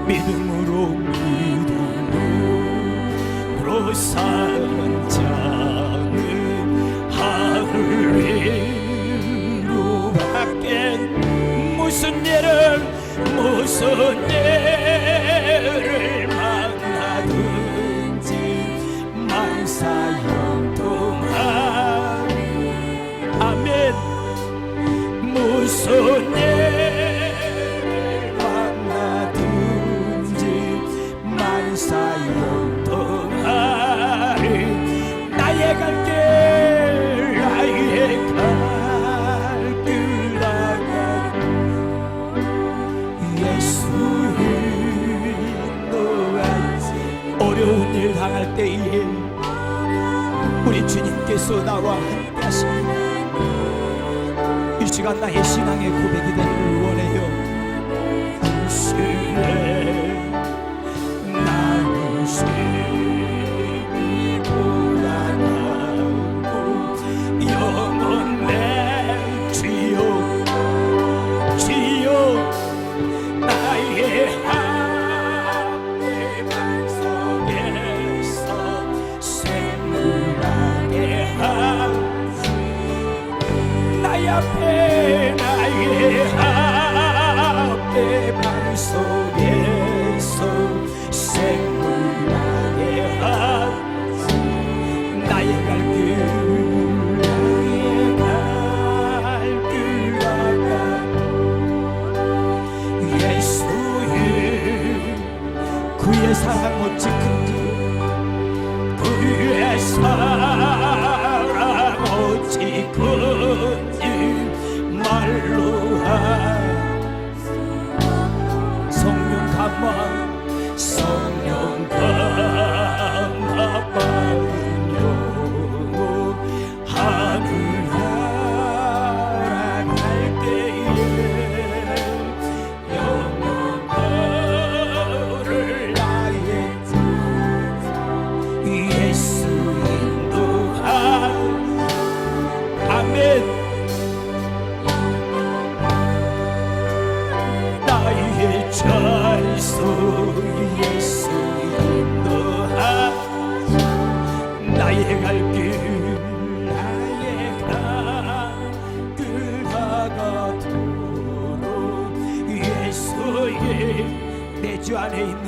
믿음으로 사는 자는 하늘 위로 밖에 무슨 예를 만나든지 만사형통하리. 아멘. 무슨 예를 만나든지 만사형통하리. 나의 갈 길 나가 예수 인도하지. 어려운 일 당할 때에 우리 주님께서 나와 함께 하십니다. 이 시간 나의 신앙의 고백이 되기를 원해요. 주시네 나는 심히 고단하고 영원 내 주여 주여 나의 하늘 속에서 샘물나게 하지. 나의 앞에 나의 방 속에서 샘물나게 하지. 나의 갈 길 나가 예수의 그의 사랑 어찌 큰지 그의 사랑 어찌 큰지 말로 성령 감화 받은 영혼 하늘나라 갈 때에 영혼을 나의 예수 인도하. 아멘. 나의 잘소 예수 인도하지. 나의 갈 길 나의 갈 나가도록 예수의 내 주 안에 있는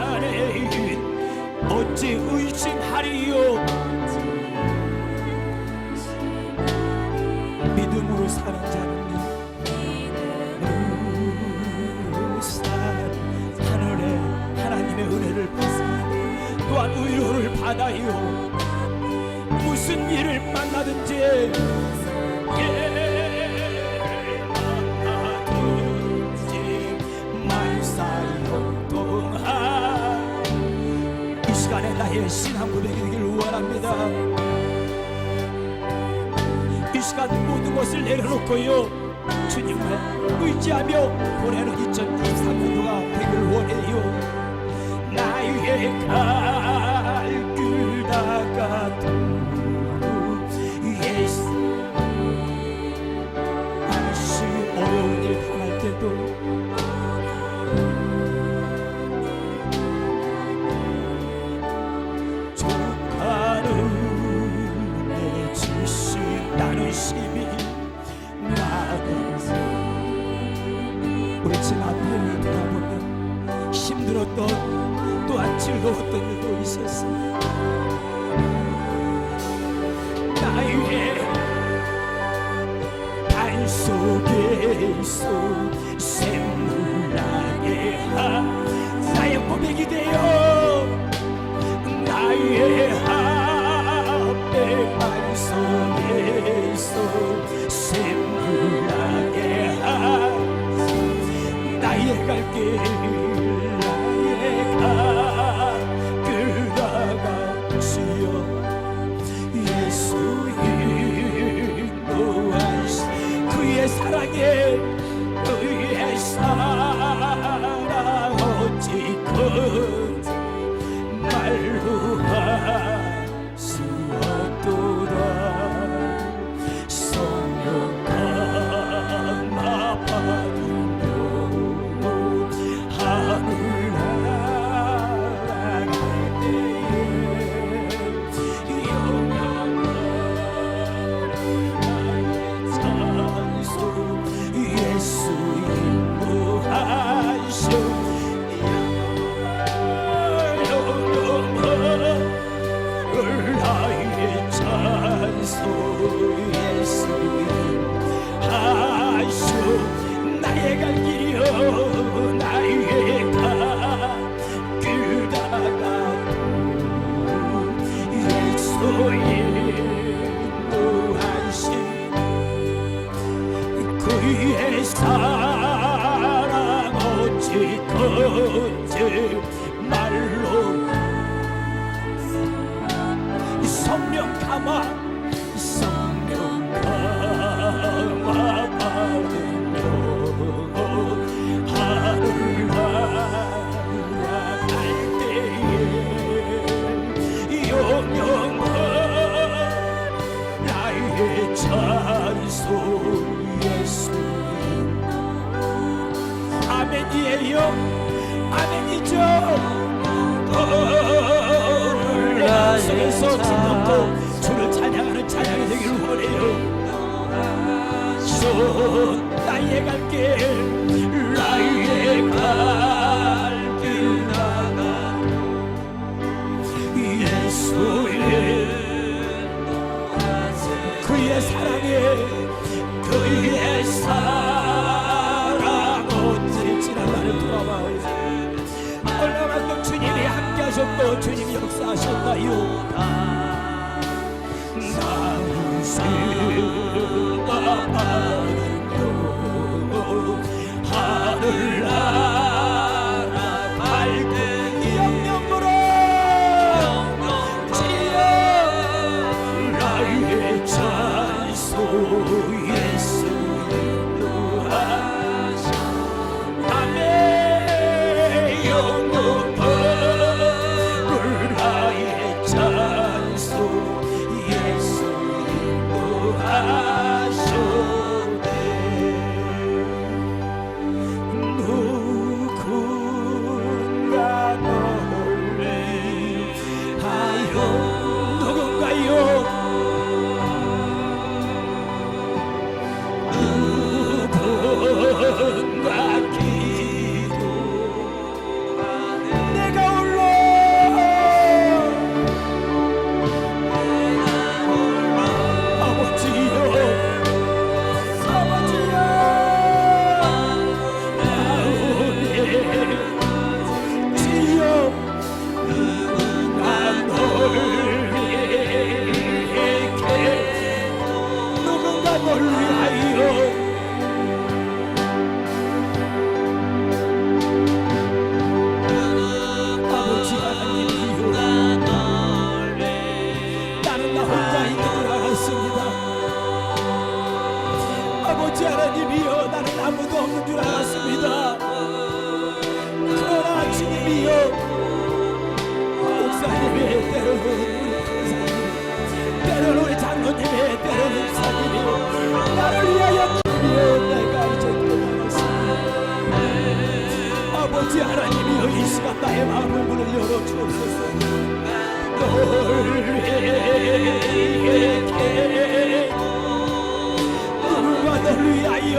안에 어찌 의심하리요. 믿음으로 사는 자는 하늘에 하나님의 은혜를 받습니다. 또한 위로를 받아요. 무슨 일을 만나든지 만사형통하. 이 시간에 나의 신앙 고백이 되기를 원합니다. 이 시간 모든 것을 내려놓고요 주님을 의지하며 보내는 2023년도가 되기를 원해요. 나의 갈 길 다가도록 예수 다시 어려운 일 당할 때도 족하는 내 지식 나는 심히 우리 지난 일을 돌아보면 힘들었던 또한 즐거웠던 일도 있었습니다. 나의 발 속에서 샘물나게 한 나의 고백이 되어 나의 앞에 발 속에서 샘물나게 한 나의 갈 길 나의 갈 나가 주여 예수 인도하시. 그의 사랑에 그의 사랑 어찌 큰지 말로 할 수 없도다. 성령 그의 사랑 어찌 거짓말로 성령 감화 받으며 하늘 날아갈 때에 영영한 나의 찬송 예수님. 아멘이에요. 아멘이죠. 속에서 지금도 주를 찬양하는 찬양이 되길 원해요. 나의 갈 길 나의 갈 길 나가 예수의 그의 사랑에 그의 사랑 어찌 지나가는 돌아와요. 얼마만큼 주님이 함께 하셨고 주님이 역사하셨나요. 하늘 날아갈 때 영영으로 지어 나의 찬송 예수님도 하셔. 아멘. 영원한 나의 찬송 예수님도 하셔네. 누군가 너를 위하여 누군가요 누군가 기도 내가 홀로 아버지여 아버지여 나오네 지여 누군가 널 위해 누군가 널 위하여 아버지 하나님이여 나는 나 혼자 있는 줄 알았습니다. 아버지 하나님이여 나는 아무도 없는 줄 알았습니다. 그러나 주님이여 목사님의 때로는 우리 강사님 때로는 우리 장로님의 때로는 사님이 나를 위하여 주님이여 내가 이제 깨달았습니다. 아버지 하나님이여 이 시간 나의 마음을 문을 열어주옵소서. 널 위해 누군가 널 위하여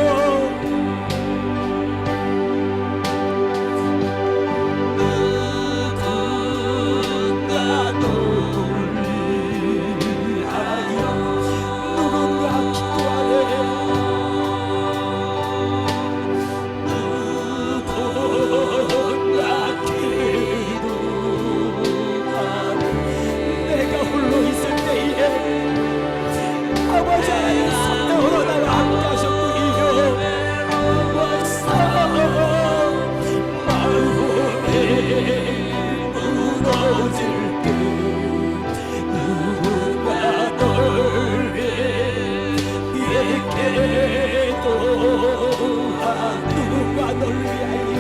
아버지 하나님 성령으로 나와 함께 하셨군요. 마음에 무너질 때 누군가 널 위해 또한 누군가 널 위하여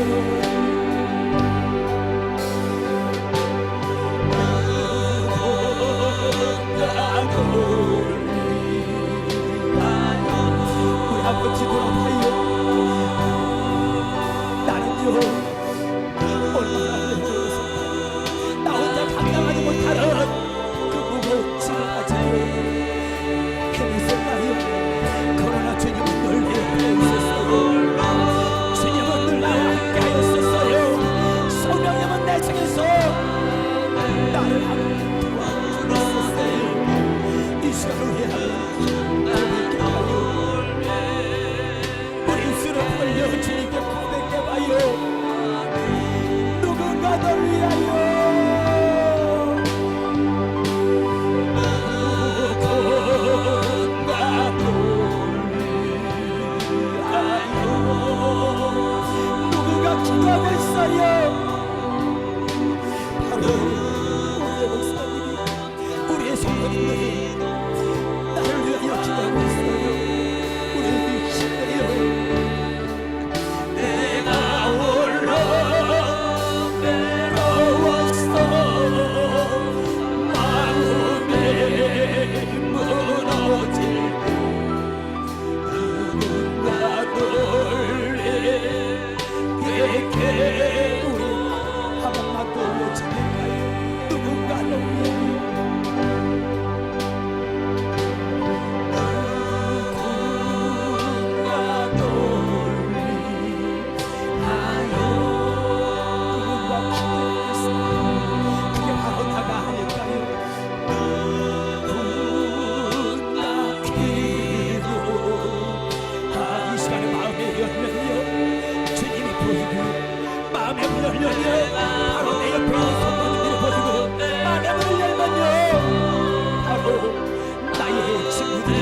아버지 돌아봐요. 나는요 얼마나 힘들었을까. 나 혼자 감당하지 못하는 그 무거운 짐을 가지고 헤맸었나요. 그러나 주님은 늘 내 옆에 있었어요. 주님은 늘 나와 함께 하였었어요. 성령님은 내 속에서 나를 도와주고 있었어요. 이 시간을 위하여 주님께 고백해봐요. 기도하고 있어요. 바로 우리의 목사님이, 우리의 성도님들이 나를 위하여 기도하고 있어요. 우리를 힘내요. 내가 홀로 외로웠어. 마음에 무너질 누군가 놀래게 우리 한 번만 더 외쳐볼까요? 누군가 놀래요. 바로 내 옆에 있는 성도님들이 보시고 마음의 문을 열면요 바로 나의 친구들이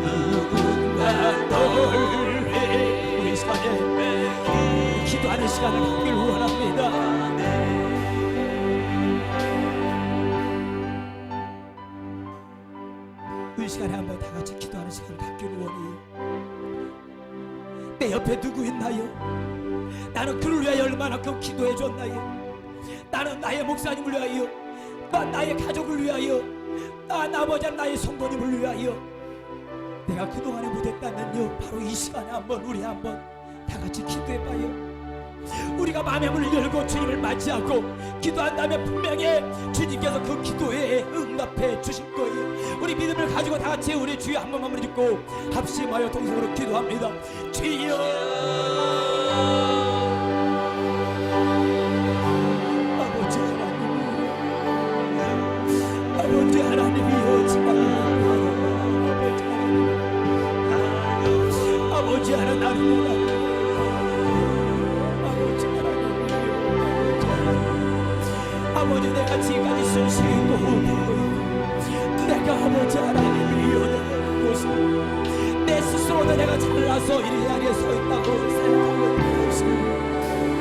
누군가 너를 우리 시간에 기도하는 시간을 갖길 원합니다. 이 시간에 한번 다 같이 기도하는 시간을 갖길 원해요. 내 옆에 누구 있나요? 나는 그를 위하여 얼마나큼 기도해 줬나요? 나는 나의 목사님을 위하여, 난 나의 가족을 위하여, 난 아버지 나의 성도님을 위하여 내가 그동안에 못했다면요 바로 이 시간에 한번 우리 한번 다 같이 기도해봐요. 우리가 마음의 문을 열고 주님을 맞이하고 기도한다면 분명히 주님께서 그 기도에 응답해 주실 거예요. 우리 믿음을 가지고 다 같이 우리 주여 한 번만 듣고 합심하여 동성으로 기도합니다. 주여 아버지 하나님, 아버지 하나님이여 아버지 하나님, 아버지 내가 지금까지 숨쉬고 내가 아버지 하나님이여 내 스스로도 내가 잘나서 이 자리에 서 있다고 생각하고 있는 것이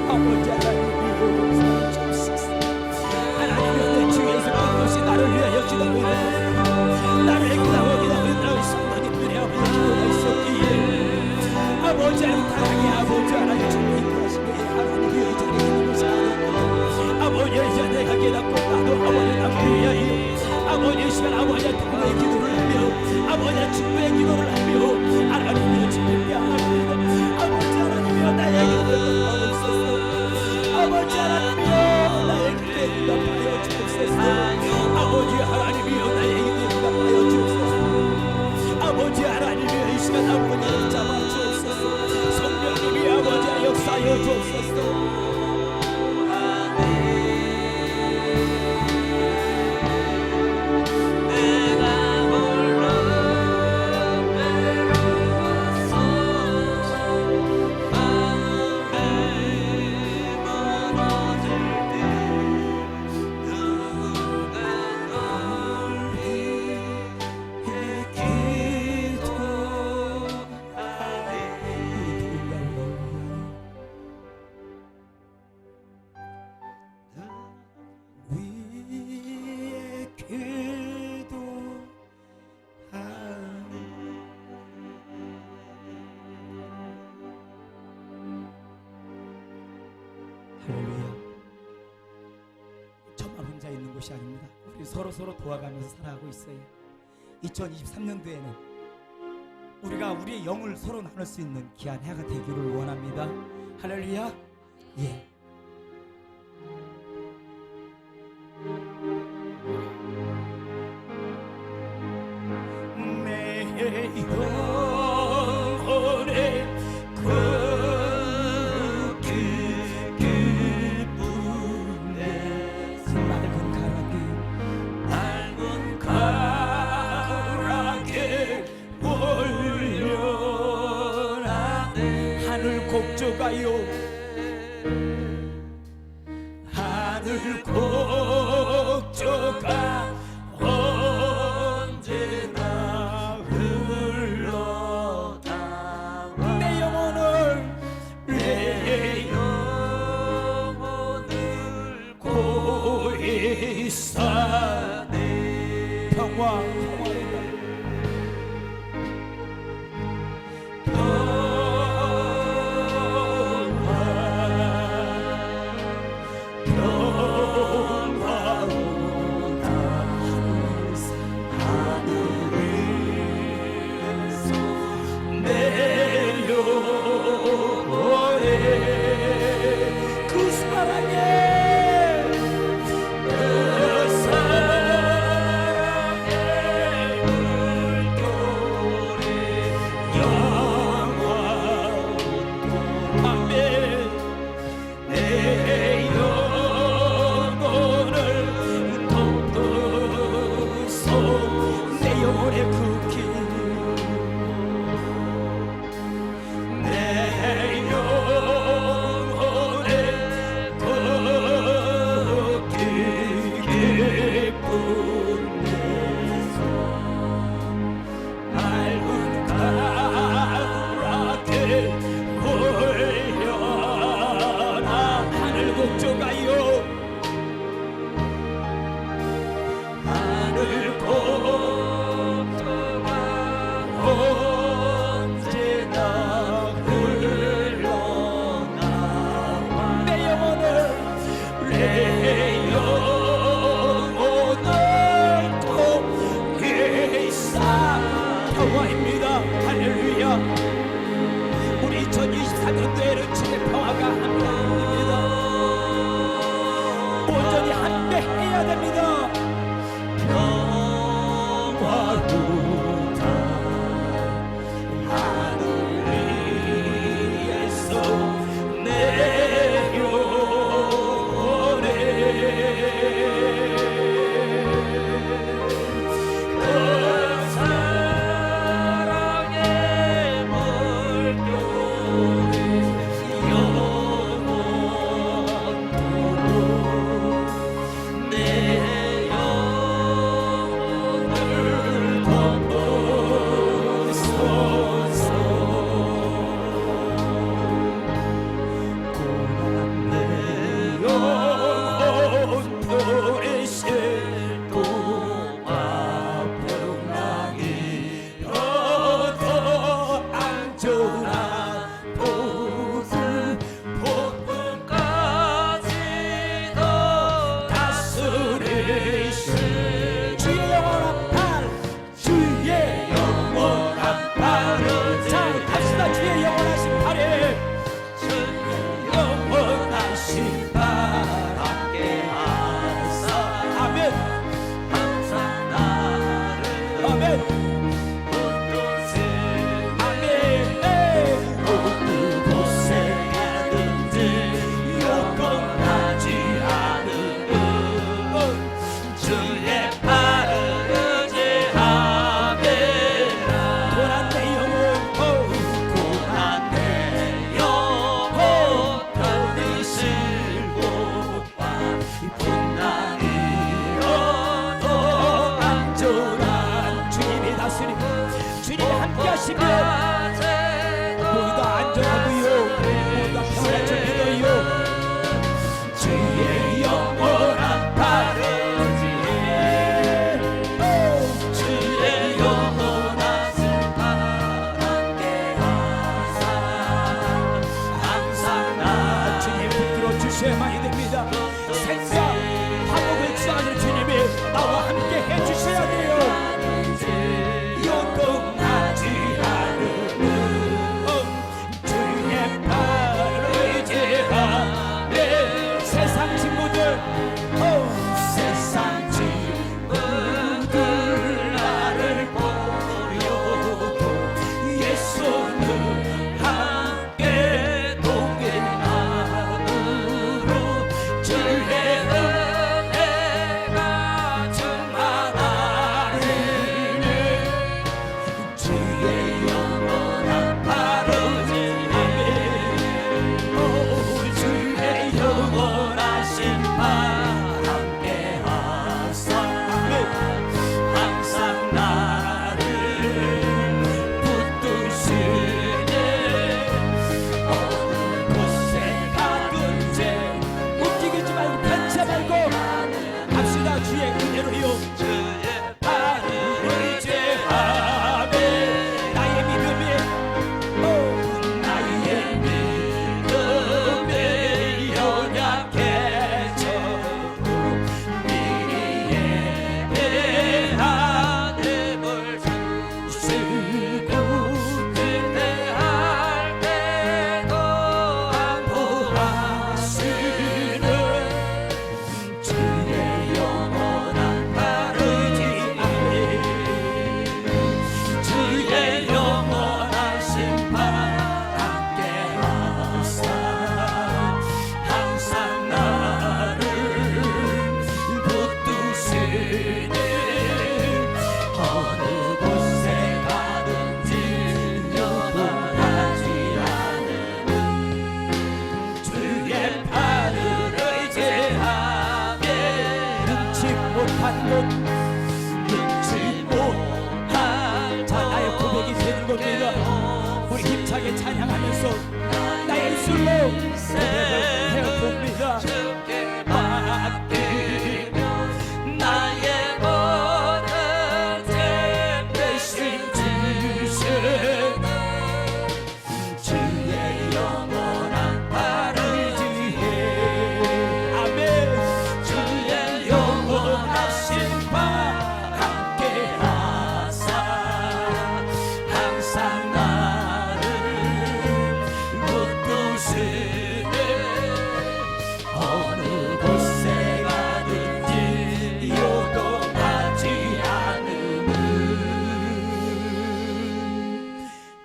아버지 하나님이여 주옵소서. 하나님이여 내 주 예수 그리스도시 나를 위하여 기도하고 있는 나를 기도하고 있는 나의 성도님들의 아버지 기도가 있었기에 아버지 하나님 사랑의 아버지 하나님 주님 인도하시기에 하나님이여 이 자리에 있는 것이 아버지 이제 내가 깨닫고 나도 아버지 남을 위하여 아버지 이 시간 아버지의 통로의 기도를 하며 아버지의 축복의 기도를 하며 하나님이여 주님께 합니다. 아버지 하나님이여 나의 기도를 응답하옵소서. 아버지 하나님이여 나의 기도에 응답하여 주옵소서. 아버지 하나님이여 나의 기도에 응답하여 주옵소서. 아버지 하나님이여 이 시간 아버지를 잡아주옵소서. 성령님이 아버지의 역사하여 주옵소서. 할렐루야. 저만 혼자 있는 곳이 아닙니다. 우리 서로 도와가면서 살아가고 있어요. 2023년도에는 우리가 우리의 영을 서로 나눌 수 있는 귀한 해가 되기를 원합니다. 할렐루야. 예. 내 영혼의 곡조가요 하늘 곡조가 언제나 흘러 평화입니다. 할렐루야. 우리 2024년도에는 주의 평화가 함께합니다. 온전히 함께 해야 됩니다. 평화로다 하늘 위에서 내 영혼에 그 사랑의 물결이 영원토록 내 영혼을 덮어서서 고난 내 영혼토에 싣고 아평강이 더 안전한 곳을 폭풍까지도 다스리신 주의 영원한 팔, 주의 영원한 팔을 자 갑시다. 주의 영원하신 팔에 영원하신 팔 함께하사 아멘 항상 나를 아멘 아멘 어느 곳에 가든지 여건하지 않으면 주의 팔을 의지하매라. 고난 내 영혼 고난 내 영혼 편히 실고와 분당이 더 안전한 주님이 다스림 주님이 함께 하시면 모두 안전하고요 모두 평안할 줄 믿어요. 주의 영원한 팔을 주의 영원하신 팔 함께하사 항상 나 주님 붙들어 주셔야만이 됩니다. 생사 화목을 주장하는 주님이 나와 함께 해주셔야 돼요. 요동하지 않으면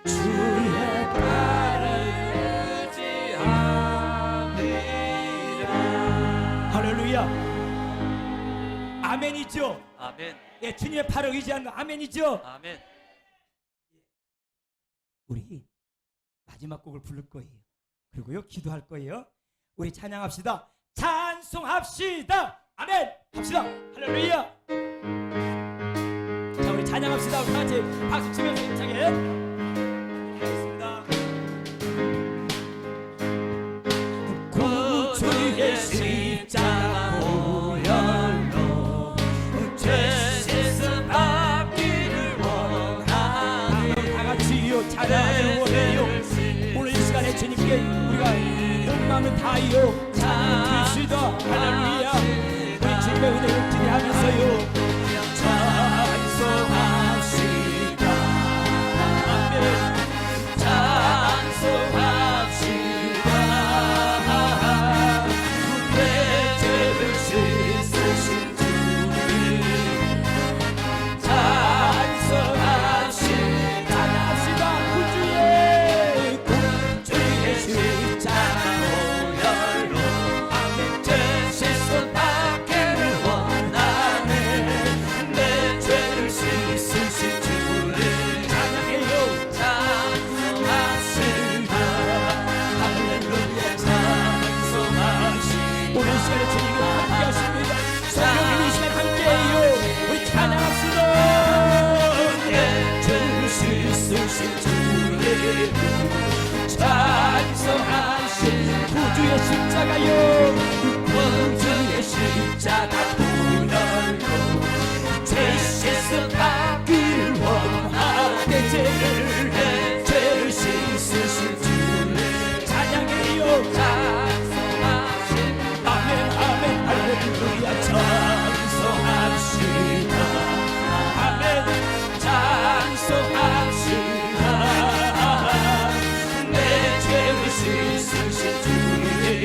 주의 따르지 않으리라. 할렐루야. 아멘이죠. 아멘. 예, 주님의 팔을 의지하는 거 아멘이죠. 아멘. 우리 마지막 곡을 부를 거예요. 그리고요 기도할 거예요. 우리 찬양합시다. 찬송합시다. 아멘. 합시다. 할렐루야. 자, 우리 찬양합시다. 우리 같이 박수 치면서 힘차게 하겠습니다. 구주의 십자가 보혈로 죄 씻음 받기를 원하니 다 같이요 찬양하기를 원해요. 오늘 이 시간에 주님께 우리가 온 마음을 다하여 찬양합시다. 할렐루야. 우리 주님의 은혜를 기대하면서요 찬송합시다. 아멘. 찬송합시다. 내 죄를 씻으신 주님 찬송합시다. 찬양합시다. 구주의 십자가 보혈로 아멘. 죄 씻음 받기를 원하네. 내 죄를 씻으신 주를 찬양해요. 찬송합시다. 할렐루야. 찬송합시다. 오늘 시간에 주님과 함께 하십니다. 성령님 이 시간 함께해요. 우리 찬양합시다. 내 죄를 씻으신 주를 찬송하신 구주의 십자가요. 구주의 십자가 보혈로 죄 씻음 받기를 원하네. 죄를 씻으신 주를 찬양해요. 찬송하신 아멘 아멘 할렐루야. 찬송합시다. 아멘 찬송합시다. 내 죄를 씻으신 주님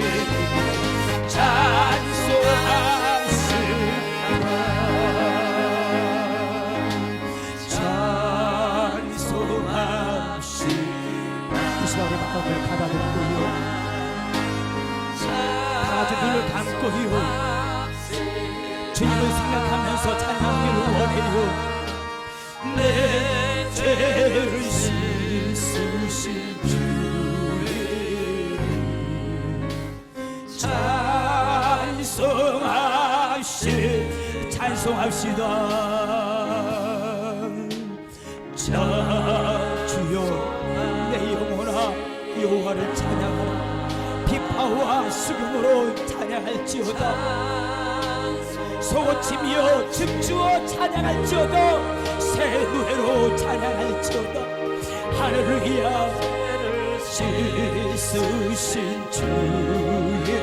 찬송합시다. 찬송합시다. 이 시간 우리 마음을 가다듬고요. 다 같이 눈을 감고요. 주님을 생각하면서 찬양하기를 원해요. 내 죄를 씻으신 주의 찬송합시다. 자 주여 내 영혼아 여호와를 찬양하라. 비파와 수금으로 찬양할지어다. 소고치며 춤추어 찬양할지어다. 새 노래로 찬양할지어다. 할렐루야. 씻으신 주의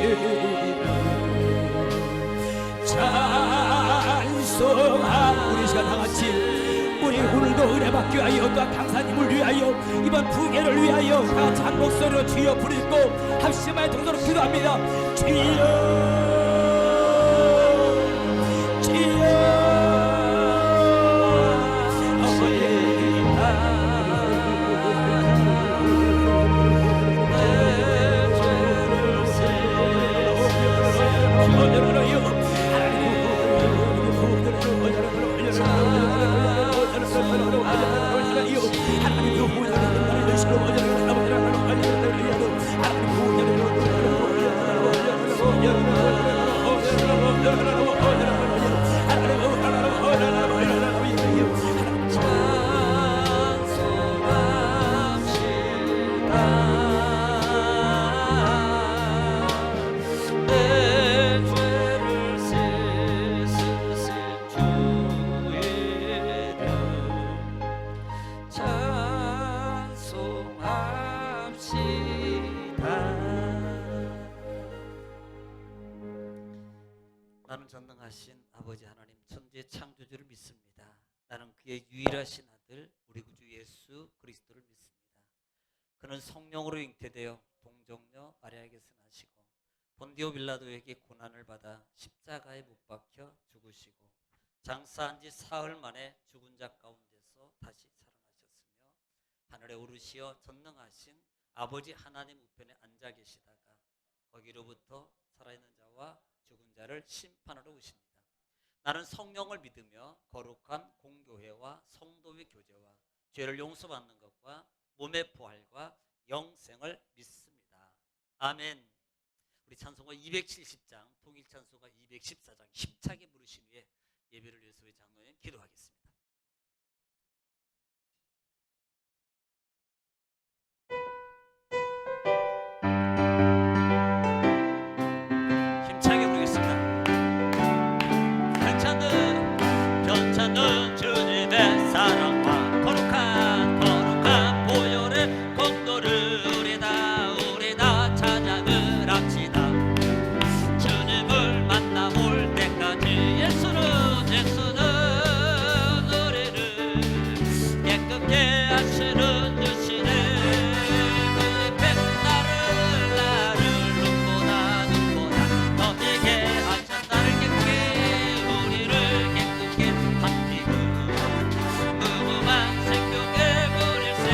찬송하. 우리 시간 다같이 우리 오늘도 은혜 받기 위하여 또 강사님을 위하여 이번 부흥회를 위하여 다같이 한 목소리로 주여 부르고 합심하여 동서로 기도합니다. 주여 나는 전능하신 아버지 하나님 천지의 창조주를 믿습니다. 나는 그의 유일하신 아들 우리 구주 예수 그리스도를 믿습니다. 그는 성령으로 잉태되어 동정녀 마리아에게서 나시고 본디오 빌라도에게 고난을 받아 십자가에 못 박혀 죽으시고 장사한 지 사흘 만에 죽은 자 가운데서 다시 살아나셨으며 하늘에 하늘에 오르시어 전능하신 아버지 하나님 우편에 앉아 계시다가 거기로부터 살아있는 자와 죽은 자를 심판하러 오십니다. 나는 성령을 믿으며 거룩한 공교회와 성도의 교제와 죄를 용서받는 것과 몸의 부활과 영생을 믿습니다. 아멘. 우리 찬송가 270장 통일 찬송가 214장 힘차게 부르신 후에 예배를 위해서 우리 장로님 기도하겠습니다. 힘차게 부르겠습니다. 괜찮은 주님의 사랑과 거룩한 보혈의 공로를 우리 다 찬양을 합시다. 주님을 만나볼 때까지 예수는 우리를 깨끗게 하시는 주시네. 그의 백날을 눈보다 더 되게 하셨다를 깨끗게 우리를 깨끗게 함기고 무궁한 생명의 물일새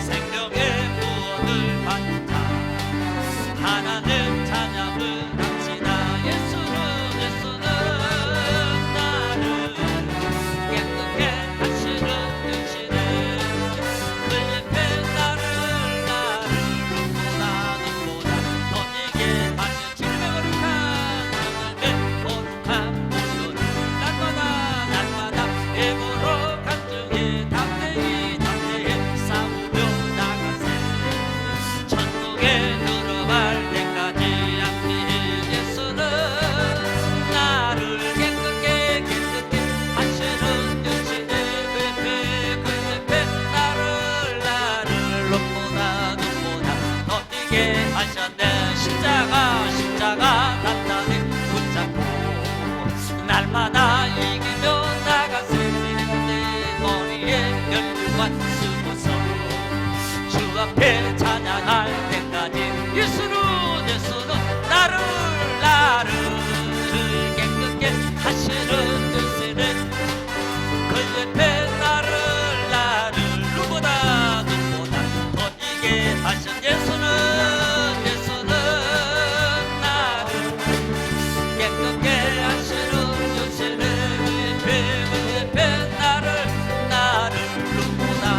생명의 구원을 받자 하나님 찬양을 합시다. 예수는 나를 깨끗게 하시는 주시네. 그의 백날을 눈보다 더 되게 하신 거룩한 보혈을 날마다 애고로 간증해 담대히 싸우며 나가세. 천국에 들어갈 때까지 함께 예수는 나를 깨끗게 하시는 주시네. 그의 나를 눈보다 더 뛰게 하셨네. 십자가 단단히 붙잡고 날마다 이기며 나가세. 내 머리에 열두관 쓰고서 주 앞에 찬양할 때까지 예수는 나를 깨끗게 하시는 주시네. 그의 나를 누구보다 더 이게 하신 예수는 나를 깨끗게 하시는 주시네. 그의 나를 누구보다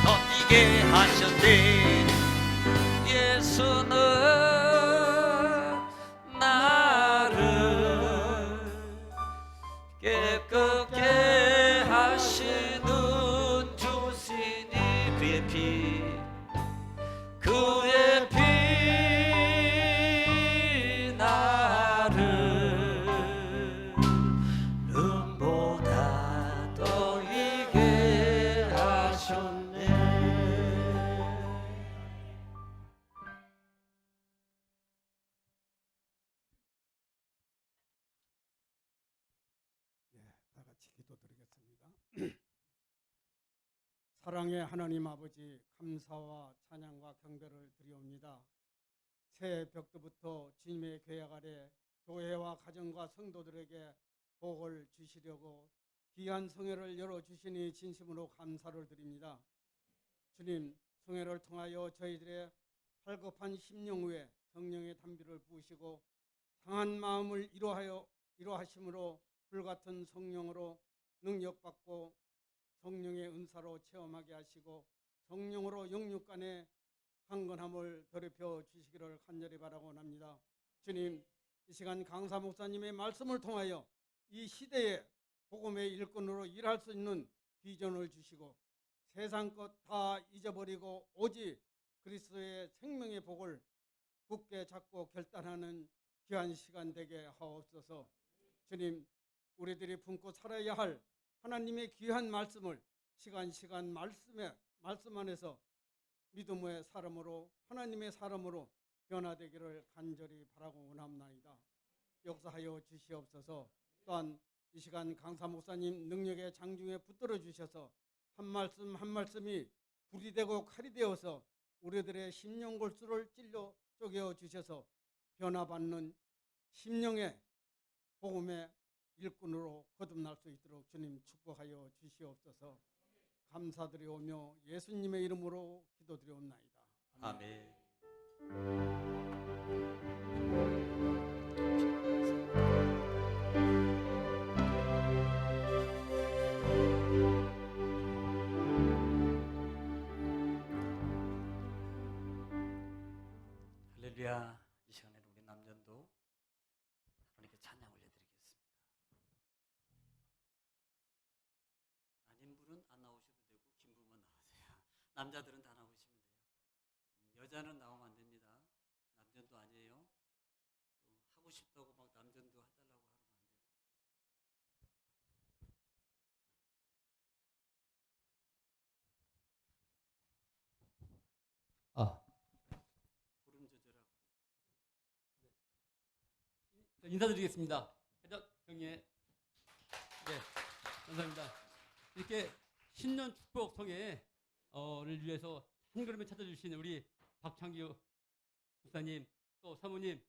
더 이게 하셨네. 예수는 나를 깨끗게 하시는 주시니. 그의 피 나를 눈보다 더 이게 하셨네. 다 같이 기도드리겠습니다. 사랑의 하나님 아버지, 감사와 찬양과 경배를 드리옵니다. 새해 벽두부터 주님의 계약 아래 교회와 가정과 성도들에게 복을 주시려고 귀한 성회를 열어주시니 진심으로 감사를 드립니다. 주님, 성회를 통하여 저희들의 활급한 심령 위에 성령의 담비를 부으시고 상한 마음을 이로하심으로 불같은 성령으로 능력받고 성령의 은사로 체험하게 하시고 성령으로 영육간의 강건함을 더럽혀 주시기를 간절히 바라고 합니다. 주님, 이 시간 강사 목사님의 말씀을 통하여 이 시대에 복음의 일꾼으로 일할 수 있는 비전을 주시고 세상 것 다 잊어버리고 오직 그리스도의 생명의 복을 굳게 잡고 결단하는 귀한 시간 되게 하옵소서. 주님, 우리들이 품고 살아야 할 하나님의 귀한 말씀을 시간 말씀 안에서 믿음의 사람으로 하나님의 사람으로 변화되기를 간절히 바라고 원합나이다. 역사하여 주시옵소서. 또한 이 시간 강사 목사님 능력의 장중에 붙들어 주셔서 한 말씀 한 말씀이 불이 되고 칼이 되어서 우리들의 심령 골수를 찔러 쪼개어 주셔서 변화받는 심령의 복음의 일꾼으로 거듭날 수 있도록 주님 축복하여 주시옵소서. 감사드리오며 예수님의 이름으로 기도드리옵나이다. 아멘. 할렐루야. 이 시간에 우리 남전도 하나님께 찬양 올려드리겠습니다. 아닌 분은 안 나오셔도 되고 긴 분만 나오세요. 남자들은 다 나오시면 돼요. 여자는 나오면 안 됩니다. 남전도 아니에요. 또 하고 싶다고 막 남전도 해달라고 하면 안 돼요. 부름 조절하고. 인사드리겠습니다. 해적 경례. 네, 감사합니다. 이렇게 신년 축복성회를 위해서 한 걸음에 찾아주신 우리 박창규 목사님, 또 사모님,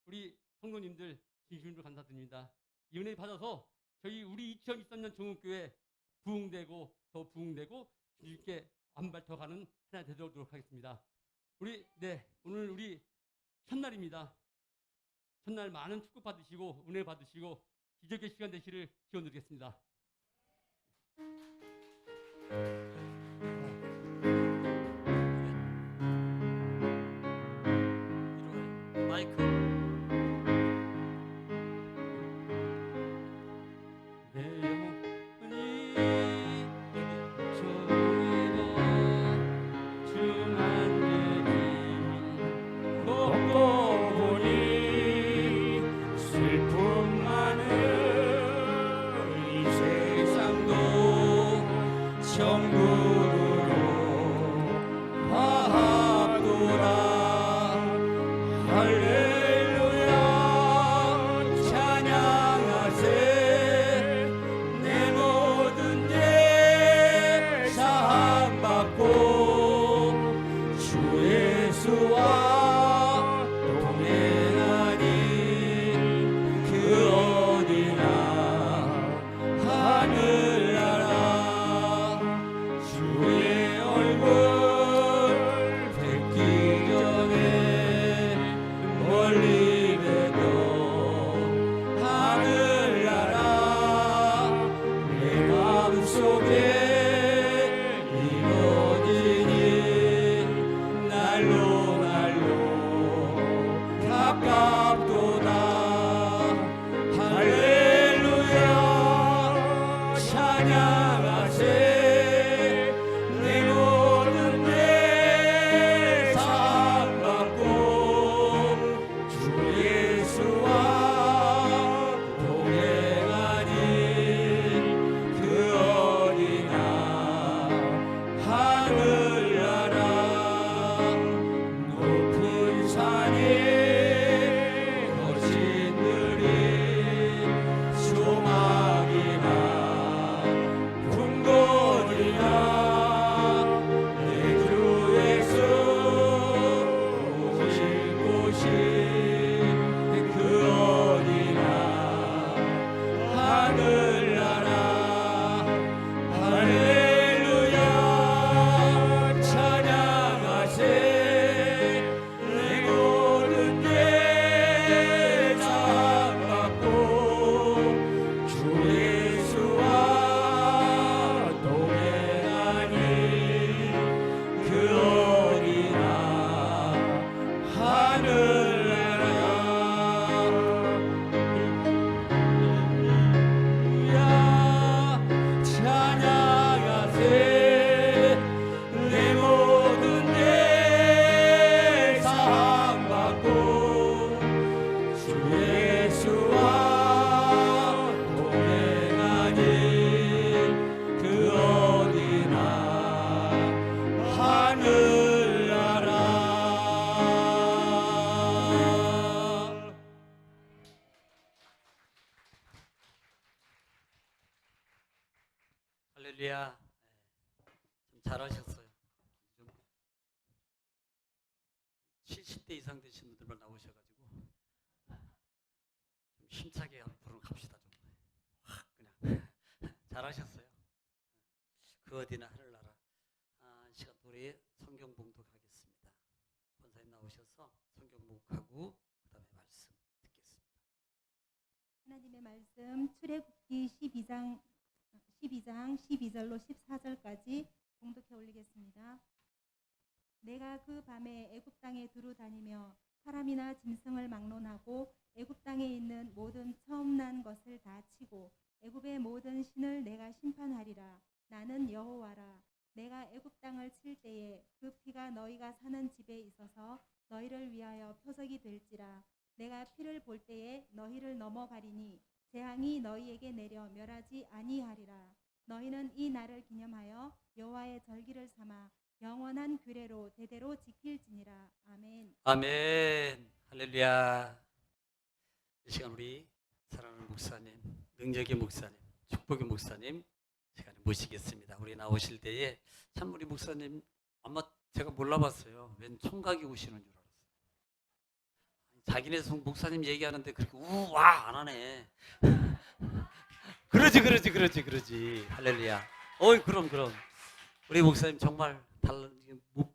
우리 성도님들 진심으로 감사드립니다. 이 은혜 받아서 우리 2023년 종국교회 부흥되고 더 부흥되고 주님께 한 발 더 가는 하나 되도록 하겠습니다. 오늘 우리 첫날입니다. 첫날 많은 축복 받으시고 은혜 받으시고 기적의 시간 되시를 기원드리겠습니다. 마이크. 내 영혼이 정해봐 주만 내니 걷고 보니 슬픔 많은 이 세상도 천국으로 화합도다. 할렐루야 찬양하세. 내 모든 죄 사함받고 주 예수와 동행하니 그 어디나 하늘나라. 주의 얼굴 뵙기 전에 멀리 봬도 하늘나라. 내 마음속에 이루어지니 날로 가깝도다. 할렐루야 찬양하세. 내 모든 죄 사함받고 주 예수와 동행하니 그 어디나 하늘나라. 높은 산이 거친들이 소망이나 궁궐이나 내 주 예수 오실 곳이 그 어디나 하늘나라. 할렐루야 찬양하세. 내 모든 죄 사함받고 주 예수와 동행하니 그 어디나 하늘나라. 할렐루야 찬양하세. 내 모든 죄 사함받고 주 예수와 동행하니 그 어디나 하늘나라. 할렐루야. 좀 잘하셨어요. 좀 70대 이상 되신 분들만 나오셔가지고 좀 힘차게 앞으로 갑시다. 좀 확 그냥 잘하셨어요. 그 어디나 하늘나라. 나오셔서 성경 묵하고 그다음에 말씀 듣겠습니다. 하나님의 말씀 출애굽기 12장 12절로 14절까지 봉독해 올리겠습니다. 내가 그 밤에 애굽 땅에 두루 다니며 사람이나 짐승을 막론하고 애굽 땅에 있는 모든 처음 난 것을 다 치고 애굽의 모든 신을 내가 심판하리라. 나는 여호와라. 내가 애굽 땅을 칠 때에 그 피가 너희가 사는 집에 있어서 너희를 위하여 표적이 될지라. 내가 피를 볼 때에 너희를 넘어가리니 재앙이 너희에게 내려 멸하지 아니하리라. 너희는 이 날을 기념하여 여호와의 절기를 삼아 영원한 규례로 대대로 지킬지니라. 아멘. 아멘. 할렐루야. 이 시간 우리 사랑하는 목사님, 능력의 목사님, 축복의 목사님 시간에 모시겠습니다. 우리 나오실 때에 참 우리 목사님 아마 제가 몰라봤어요. 웬 총각이 오시는 줄 알았어요. 자기네 목사님 얘기하는데 그렇게 우와 안 하네. 그러지. 할렐루야. 어이 그럼 우리 목사님 정말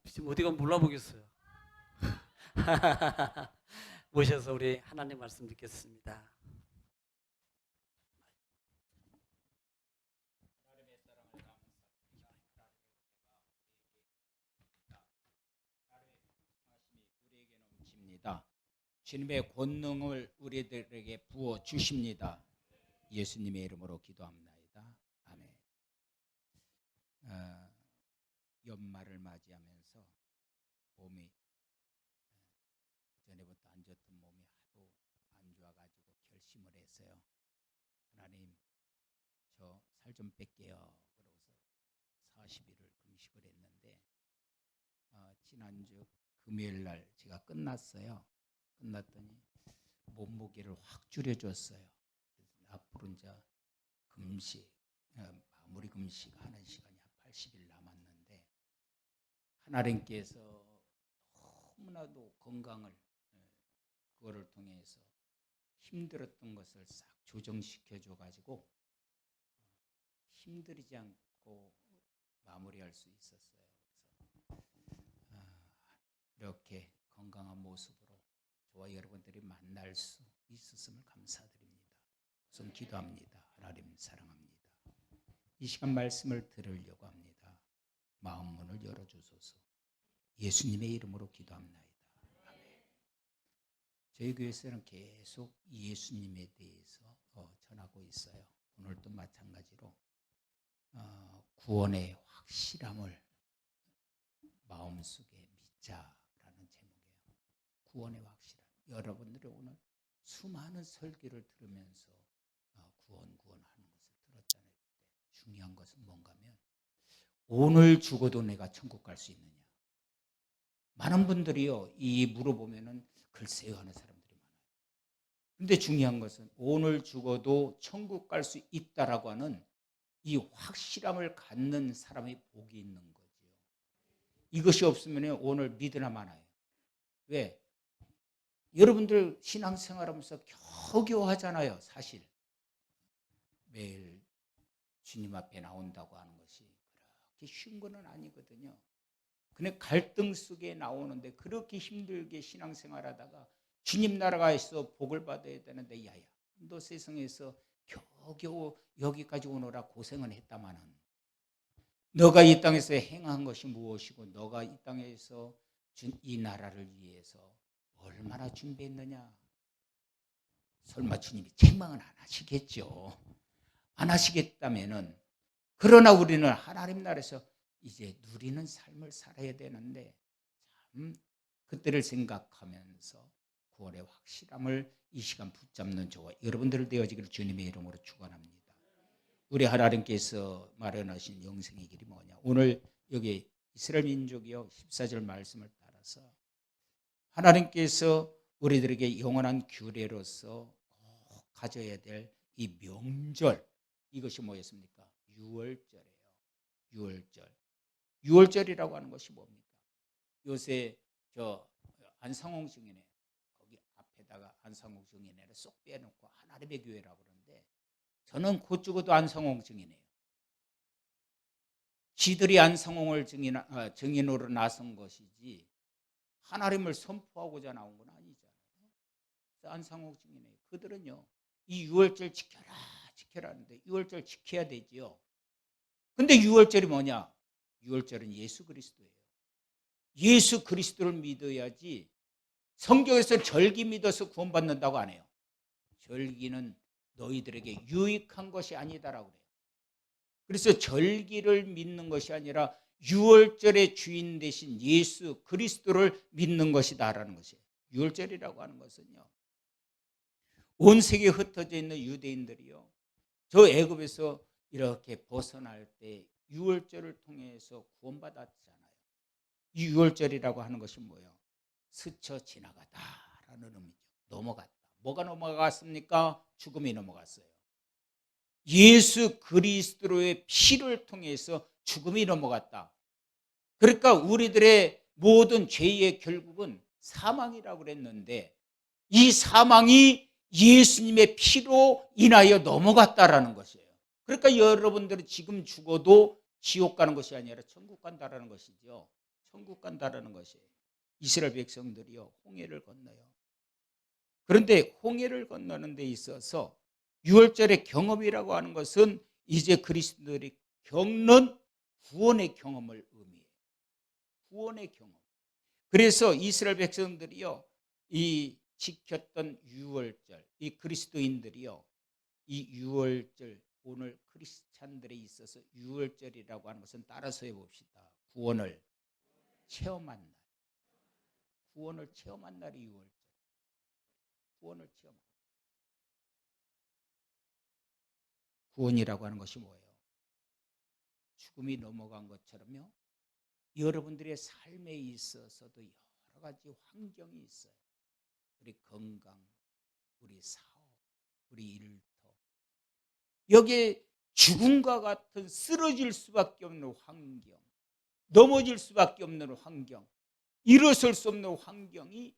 지금 어디가 몰라보겠어요. 모셔서 우리 하나님 말씀 듣겠습니다. 넘칩니다. 주님의 권능을 우리들에게 부어 주십니다. 예수님의 이름으로 기도합나이다. 아멘. 연말을 맞이하면서 몸이 전에부터 안 좋던 몸이 하도 안 좋아가지고 결심을 했어요. 하나님, 저 살 좀 뺄게요. 그러고서 40일을 금식을 했는데 지난주 금요일 날 제가 끝났어요. 끝났더니 몸무게를 확 줄여줬어요. 앞으로 이제 금식, 마무리 금식 하는 시간이 한 80일 남았는데 하나님께서 너무나도 건강을 그거를 통해서 힘들었던 것을 싹 조정시켜 줘가지고 힘들이지 않고 마무리할 수 있었어요. 그래서 이렇게 건강한 모습으로 저와 여러분들이 만날 수 있었음을 감사드립니다. 우선 기도합니다. 하나님 사랑합니다. 이 시간 말씀을 들으려고 합니다. 마음 문을 열어주소서. 예수님의 이름으로 기도합나이다. 아멘. 저희 교회에서는 계속 예수님에 대해서 전하고 있어요. 오늘도 마찬가지로 구원의 확실함을 마음속에 믿자라는 제목이에요. 구원의 확실함. 여러분들이 오늘 수많은 설교를 들으면서 구원하는 것을 들었잖아요. 중요한 것은 뭔가 하면 오늘 죽어도 내가 천국 갈 수 있느냐. 많은 분들이요 이 물어보면은 글쎄요 하는 사람들이 많아요. 그런데 중요한 것은 오늘 죽어도 천국 갈 수 있다라고 하는 이 확실함을 갖는 사람이 복이 있는 거죠. 이것이 없으면 오늘 믿으나 마나요. 왜? 여러분들 신앙생활하면서 겨우겨우 하잖아요. 사실 매일 주님 앞에 나온다고 하는 것이 그렇게 쉬운 건 아니거든요. 근데 갈등 속에 나오는데 그렇게 힘들게 신앙생활하다가 주님 나라가에서 복을 받아야 되는데 야야 너 세상에서 겨우겨우 여기까지 오느라 고생은 했다마는 너가 이 땅에서 행한 것이 무엇이고 너가 이 땅에서 이 나라를 위해서 얼마나 준비했느냐. 설마 주님이 책망은 안 하시겠죠. 안 하시겠다면은 그러나 우리는 하나님 나라에서 이제 누리는 삶을 살아야 되는데 참 그때를 생각하면서 구원의 확실함을 이 시간 붙잡는 저와 여러분들 되어지기를 주님의 이름으로 축원합니다. 우리 하나님께서 마련하신 영생의 길이 뭐냐. 오늘 여기 이스라엘 민족이요 14절 말씀을 따라서 하나님께서 우리들에게 영원한 규례로서 꼭 가져야 될 이 명절 이것이 뭐였습니까? 유월절이에요. 유월절이라고 하는 것이 뭡니까? 요새 저 안상홍 증인회 거기 앞에다가 안상홍 증인회를 쏙 빼놓고 하나님의 교회라고 그러는데 저는 곧 죽어도 안상홍 증인회예요. 지들이 안상홍을 증인으로 나선 것이지 하나님을 선포하고자 나온 건 아니잖아요. 안상옥 증인이에요. 그들은요, 이 유월절 지켜라 하는데 유월절 지켜야 되지요. 근데 유월절이 뭐냐? 유월절은 예수 그리스도예요. 예수 그리스도를 믿어야지. 성경에서 절기 믿어서 구원받는다고 안 해요. 절기는 너희들에게 유익한 것이 아니다라고 그래요. 그래서 절기를 믿는 것이 아니라 유월절의 주인 되신 예수 그리스도를 믿는 것이다라는 것이에요. 유월절이라고 하는 것은요, 온 세계에 흩어져 있는 유대인들이요, 저 애굽에서 이렇게 벗어날 때 유월절을 통해서 구원받았잖아요. 이 유월절이라고 하는 것이 뭐예요? 스쳐 지나가다라는 의미죠. 넘어갔다. 뭐가 넘어갔습니까? 죽음이 넘어갔어요. 예수 그리스도의 피를 통해서 죽음이 넘어갔다. 그러니까 우리들의 모든 죄의 결국은 사망이라고 그랬는데 이 사망이 예수님의 피로 인하여 넘어갔다라는 것이에요. 그러니까 여러분들은 지금 죽어도 지옥 가는 것이 아니라 천국 간다라는 것이죠. 천국 간다라는 것이에요. 이스라엘 백성들이요, 홍해를 건너요. 그런데 홍해를 건너는 데 있어서 유월절의 경험이라고 하는 것은 이제 그리스도들이 겪는 구원의 경험을 의미해요. 구원의 경험. 그래서 이스라엘 백성들이요, 이 지켰던 유월절, 이 그리스도인들이요, 이 유월절, 오늘 크리스찬들에 있어서 유월절이라고 하는 것은 따라서 해봅시다. 구원을 체험한 날. 구원을 체험한 날이 유월절. 구원을 체험한 날. 구원이라고 하는 것이 뭐예요? 죽음이 넘어간 것처럼요, 여러분들의 삶에 있어서도 여러 가지 환경이 있어요. 우리 건강, 우리 사업, 우리 일터, 여기에 죽음과 같은 쓰러질 수밖에 없는 환경, 넘어질 수밖에 없는 환경, 일어설 수 없는 환경이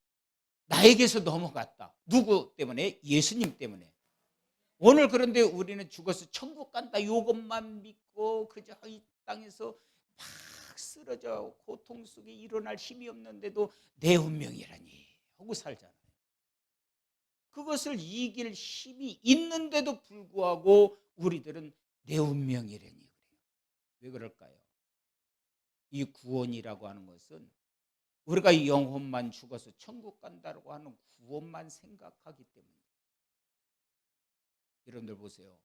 나에게서 넘어갔다. 누구 때문에? 예수님 때문에. 오늘 그런데 우리는 죽어서 천국 간다 이것만 믿고 그저 이 땅에서 막 쓰러져 고통 속에 일어날 힘이 없는데도 내 운명이라니 하고 살잖아요. 그것을 이길 힘이 있는데도 불구하고 우리들은 내 운명이라니 그래요. 왜 그럴까요? 이 구원이라고 하는 것은 우리가 이 영혼만 죽어서 천국 간다고 하는 구원만 생각하기 때문에. 여러분들 보세요.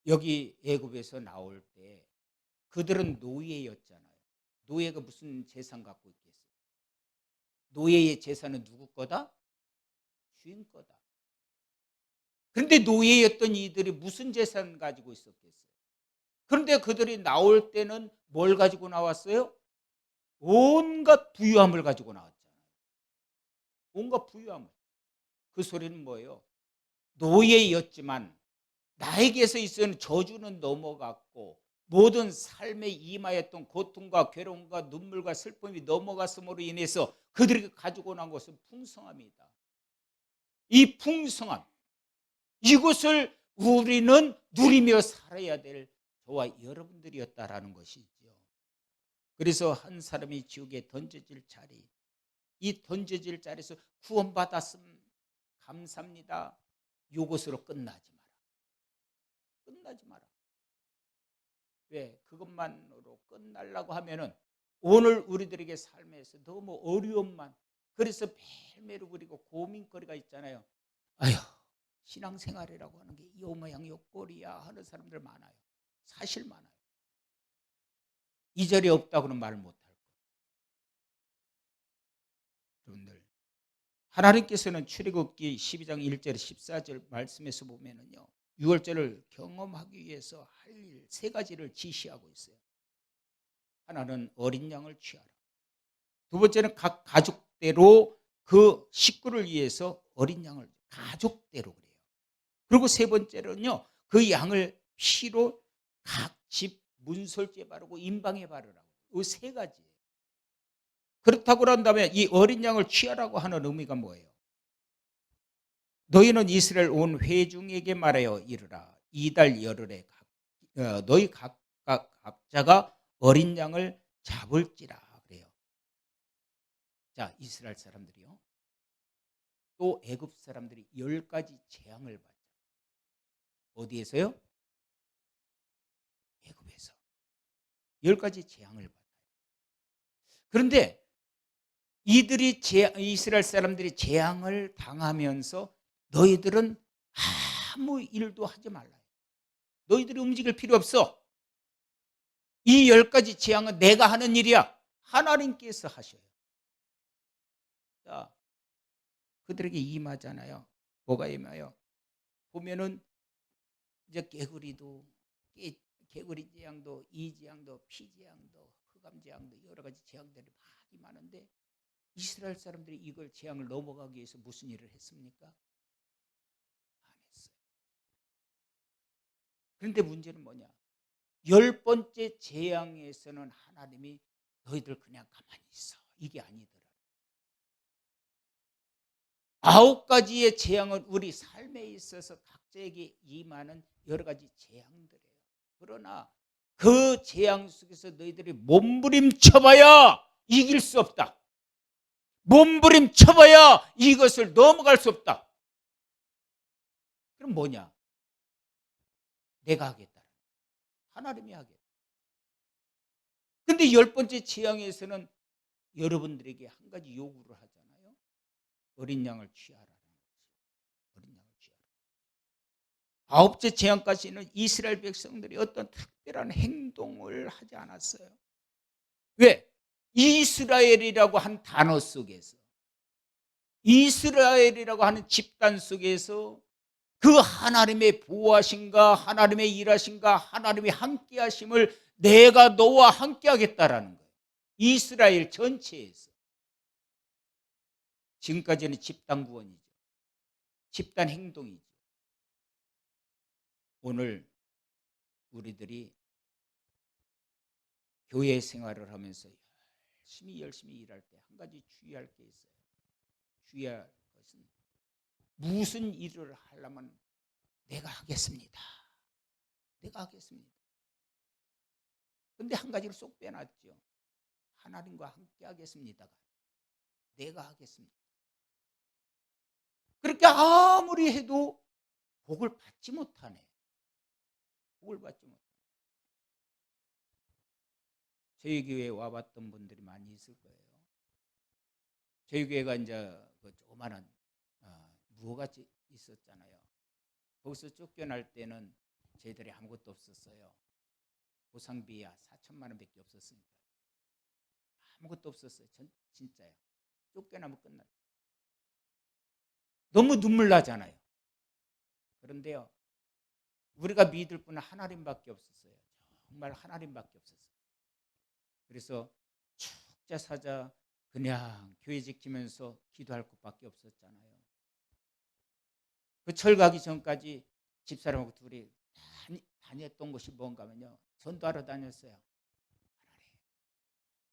여기 애굽에서 나올 때 그들은 노예였잖아요. 노예가 무슨 재산 갖고 있겠어요? 노예의 재산은 누구 거다? 주인 거다. 그런데 노예였던 이들이 무슨 재산 가지고 있었겠어요? 그런데 그들이 나올 때는 뭘 가지고 나왔어요? 온갖 부유함을 가지고 나왔잖아요. 온갖 부유함을. 그 소리는 뭐예요? 노예였지만 나에게서 있었던 저주는 넘어갔고 모든 삶에 임하였던 고통과 괴로움과 눈물과 슬픔이 넘어갔음으로 인해서 그들이 가지고 나온 것은 풍성함이다. 이 풍성함, 이것을 우리는 누리며 살아야 될 저와 여러분들이었다라는 것이죠. 그래서 한 사람이 지옥에 던져질 자리, 이 던져질 자리에서 구원받았음 감사합니다. 이것으로 끝나지 마라. 끝나지 마라. 왜? 그것만으로 끝나려고 하면은 오늘 우리들에게 삶에서 너무 어려움만, 그래서 매일매일 우리가 고민거리가 있잖아요. 아휴, 신앙생활이라고 하는 게 요 모양 요 꼴이야 하는 사람들 많아요. 사실 많아요. 이 자리에 없다고는 말 못할 거예요. 여러분들, 하나님께서는 출애굽기 12장 1절 14절 말씀에서 보면은요, 유월절을 경험하기 위해서 할 일 세 가지를 지시하고 있어요. 하나는 어린 양을 취하라. 두 번째는 각 가족대로 그 식구를 위해서 어린 양을 가족대로 그래요. 그리고 세 번째로는요, 그 양을 피로 각 집 문설주에 바르고 임방에 바르라고. 이 세 가지예요. 그렇다고 한다면 이 어린 양을 취하라고 하는 의미가 뭐예요? 너희는 이스라엘 온 회중에게 말하여 이르라. 이달 열흘에 너희 각자가 어린 양을 잡을지라 그래요. 자, 이스라엘 사람들이요. 또 애굽 사람들이 10가지 재앙을 받죠. 어디에서요? 애굽에서 10가지 재앙을 받아요. 그런데 이스라엘 사람들이 재앙을 당하면서 너희들은 아무 일도 하지 말라요. 너희들이 움직일 필요 없어. 이 10가지 재앙은 내가 하는 일이야. 하나님께서 하셔요. 자, 그들에게 임하잖아요. 뭐가 임해요? 보면은 이제 개구리 재앙도, 이 재앙도, 피 재앙도, 흑암 재앙도, 여러 가지 재앙들이 많이 많은데 이스라엘 사람들이 이걸 재앙을 넘어가기 위해서 무슨 일을 했습니까? 안 했어요. 그런데 문제는 뭐냐? 10번째 재앙에서는 하나님이 너희들 그냥 가만히 있어. 이게 아니더라. 9가지의 재앙은 우리 삶에 있어서 각자에게 임하는 여러 가지 재앙들이에요. 그러나 그 재앙 속에서 너희들이 몸부림쳐봐야 이길 수 없다. 몸부림쳐봐야 이것을 넘어갈 수 없다. 그럼 뭐냐? 내가 하겠다. 하나님이 하겠다. 근데 10번째 재앙에서는 여러분들에게 한 가지 요구를 하잖아요. 어린 양을 취하라는 거지. 어린 양을 취하라. 9째 재앙까지는 이스라엘 백성들이 어떤 특별한 행동을 하지 않았어요. 왜? 이스라엘이라고 한 단어 속에서, 이스라엘이라고 하는 집단 속에서 그 하나님의 보호하심과 하나님의 일하심과 하나님의 함께하심을 내가 너와 함께하겠다라는 거예요. 이스라엘 전체에서. 지금까지는 집단 구원이죠. 집단 행동이죠. 오늘 우리들이 교회 생활을 하면서 열심히 일할 때 한 가지 주의할 게 있어요. 주의할 것은 무슨 일을 하려면 내가 하겠습니다. 내가 하겠습니다. 그런데 한 가지를 쏙 빼놨죠. 하나님과 함께 하겠습니다. 내가 하겠습니다. 그렇게 아무리 해도 복을 받지 못하네. 복을 받지 못하네. 저희 교회에 와봤던 분들이 많이 있을 거예요. 저희 교회가 이제 그 조그마한 무허같이 있었잖아요. 거기서 쫓겨날 때는 저희들이 아무것도 없었어요. 보상비야 4천만 원밖에 없었으니까. 아무것도 없었어요. 진짜요. 쫓겨나면 끝나요. 너무 눈물 나잖아요. 그런데요, 우리가 믿을 분은 하나님밖에 없었어요. 정말 하나님밖에 없었어요. 그래서 축자 사자 그냥 교회 지키면서 기도할 것밖에 없었잖아요. 그 철가기 전까지 집사람하고 둘이 다녔던 곳이 뭔가 하면요, 전도하러 다녔어요.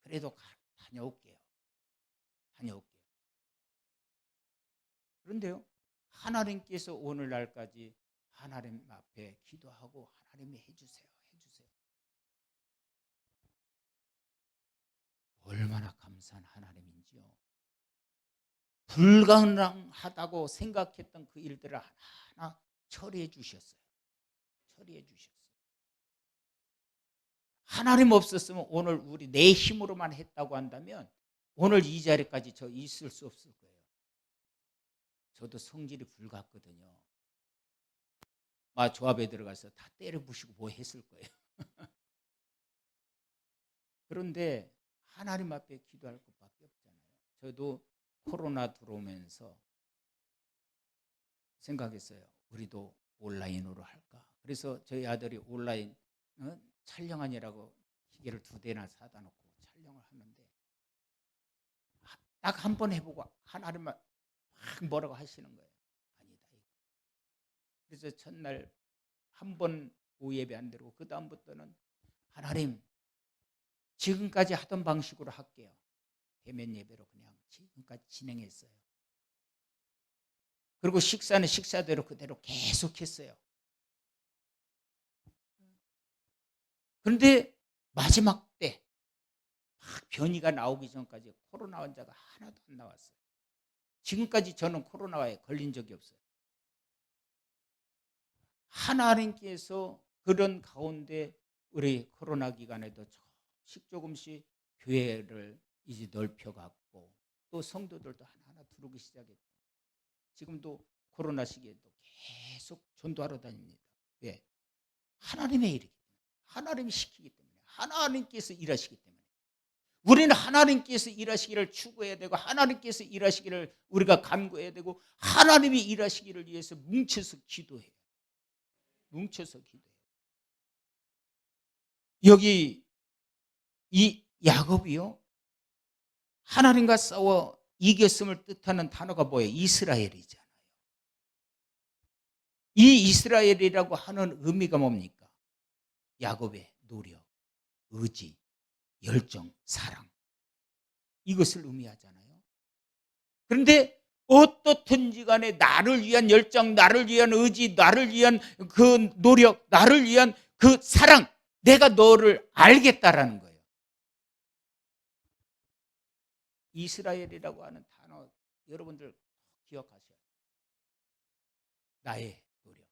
그래도 다녀올게요. 그런데요, 하나님께서 오늘날까지 하나님 앞에 기도하고 하나님이 해주세요. 얼마나 감사한 하나님인지요. 불가능하다고 생각했던 그 일들을 하나하나 처리해 주셨어요. 하나님 없었으면 오늘 우리 내 힘으로만 했다고 한다면 오늘 이 자리까지 저 있을 수 없을 거예요. 저도 성질이 불같거든요. 조합에 들어가서 다 때려 부시고 뭐 했을 거예요. 그런데 하나님 앞에 기도할 것밖에 없잖아요. 저도 코로나 들어오면서 생각했어요. 우리도 온라인으로 할까? 그래서 저희 아들이 온라인 촬영하느라고 기계를 2대나 사다 놓고 촬영을 하는데 딱 한 번 해보고 하나님만 막 뭐라고 하시는 거예요. 아니다. 그래서 첫날 한 번 오후 예배 안 드리고 그 다음부터는 하나님 지금까지 하던 방식으로 할게요. 대면 예배로 그냥 지금까지 진행했어요. 그리고 식사는 식사대로 그대로 계속했어요. 그런데 마지막 때 변이가 나오기 전까지 코로나 환자가 하나도 안 나왔어요. 지금까지 저는 코로나에 걸린 적이 없어요. 하나님께서 그런 가운데 우리 코로나 기간에도 조금씩 교회를 이제 넓혀갔고 또 성도들도 하나하나 들어오기 시작했고 지금도 코로나 시기에도 계속 전도하러 다닙니다. 왜? 하나님의 일이기 때문에, 하나님이 시키기 때문에, 하나님께서 일하시기 때문에 우리는 하나님께서 일하시기를 추구해야 되고 하나님께서 일하시기를 우리가 간구해야 되고 하나님이 일하시기를 위해서 뭉쳐서 기도해요. 뭉쳐서 기도해요. 여기 이 야곱이요, 하나님과 싸워 이겼음을 뜻하는 단어가 뭐예요? 이스라엘이잖아요. 이 이스라엘이라고 하는 의미가 뭡니까? 야곱의 노력, 의지, 열정, 사랑, 이것을 의미하잖아요. 그런데 어떻든지 간에 나를 위한 열정, 나를 위한 의지, 나를 위한 그 노력, 나를 위한 그 사랑, 내가 너를 알겠다라는 거예요. 이스라엘이라고 하는 단어 여러분들 기억하셔야 돼요. 나의 노력,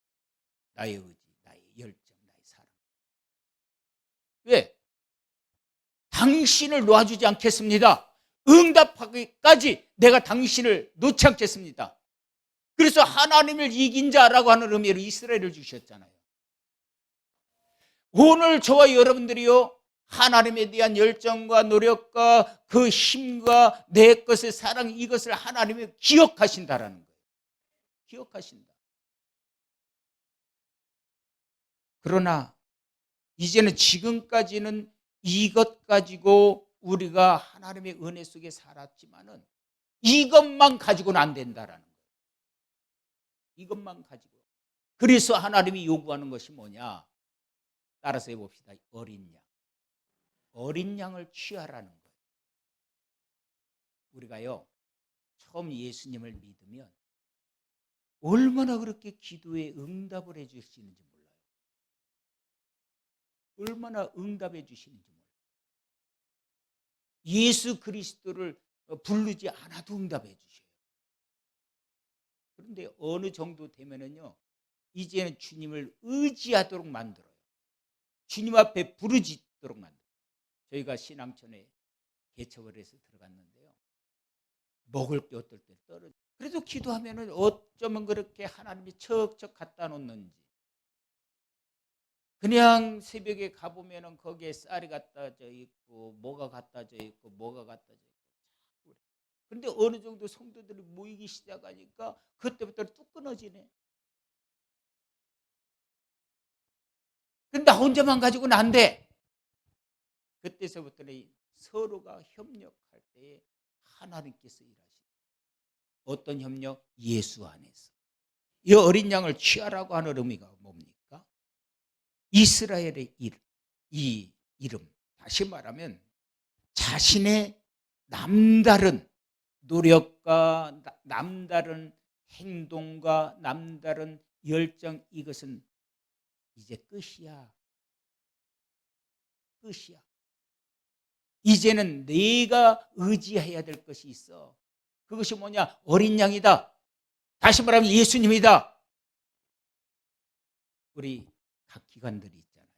나의 의지, 나의 열정, 나의 사랑. 왜? 당신을 놓아주지 않겠습니다. 응답하기까지 내가 당신을 놓지 않겠습니다. 그래서 하나님을 이긴 자라고 하는 의미로 이스라엘을 주셨잖아요. 오늘 저와 여러분들이요, 하나님에 대한 열정과 노력과 그 힘과 내 것의 사랑, 이것을 하나님이 기억하신다라는 거예요. 기억하신다. 그러나 이제는 지금까지는 이것 가지고 우리가 하나님의 은혜 속에 살았지만은 이것만 가지고는 안 된다라는 거예요. 이것만 가지고. 그래서 하나님이 요구하는 것이 뭐냐? 따라서 해봅시다. 어린 양. 어린 양을 취하라는 거예요. 우리가요, 처음 예수님을 믿으면 얼마나 그렇게 기도에 응답을 해 주시는지 몰라요. 얼마나 응답해 주시는지 몰라요. 예수 그리스도를 부르지 않아도 응답해 주셔요. 그런데 어느 정도 되면은요, 이제는 주님을 의지하도록 만들어요. 주님 앞에 부르짖도록 만들어요. 저희가 신앙촌에 개척을 해서 들어갔는데요, 먹을 게 어떨 때 떨어져. 그래도 기도하면은 어쩌면 그렇게 하나님이 척척 갖다 놓는지. 그냥 새벽에 가보면은 거기에 쌀이 갖다져 있고 뭐가 갖다져 있고 뭐가 갖다져 있고. 그런데 어느 정도 성도들이 모이기 시작하니까 그때부터 뚝 끊어지네. 근데 나 혼자만 가지고는 안 돼. 그때서부터는 서로가 협력할 때에 하나님께서 일하시는. 어떤 협력? 예수 안에서. 이 어린 양을 취하라고 하는 의미가 뭡니까? 이스라엘의 이 이름, 다시 말하면 자신의 남다른 노력과 남다른 행동과 남다른 열정, 이것은 이제 끝이야. 끝이야. 이제는 내가 의지해야 될 것이 있어. 그것이 뭐냐? 어린 양이다. 다시 말하면 예수님이다. 우리 각 기관들이 있잖아요.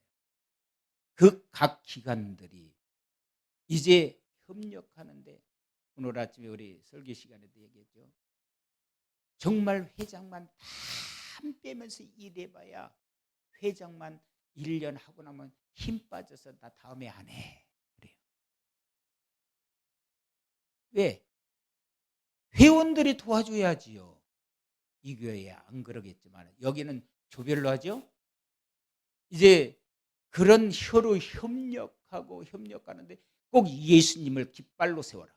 그 각 기관들이 이제 협력하는데, 오늘 아침에 우리 설교 시간에도 얘기했죠. 정말 회장만 다 빼면서 일해봐야 회장만 1년 하고 나면 힘 빠져서 나 다음에 안 해. 그래요. 왜? 회원들이 도와줘야지요. 이 교회에 안 그러겠지만 여기는 조별로 하죠. 이제 그런 혀로 협력하고 협력하는데 꼭 예수님을 깃발로 세워라.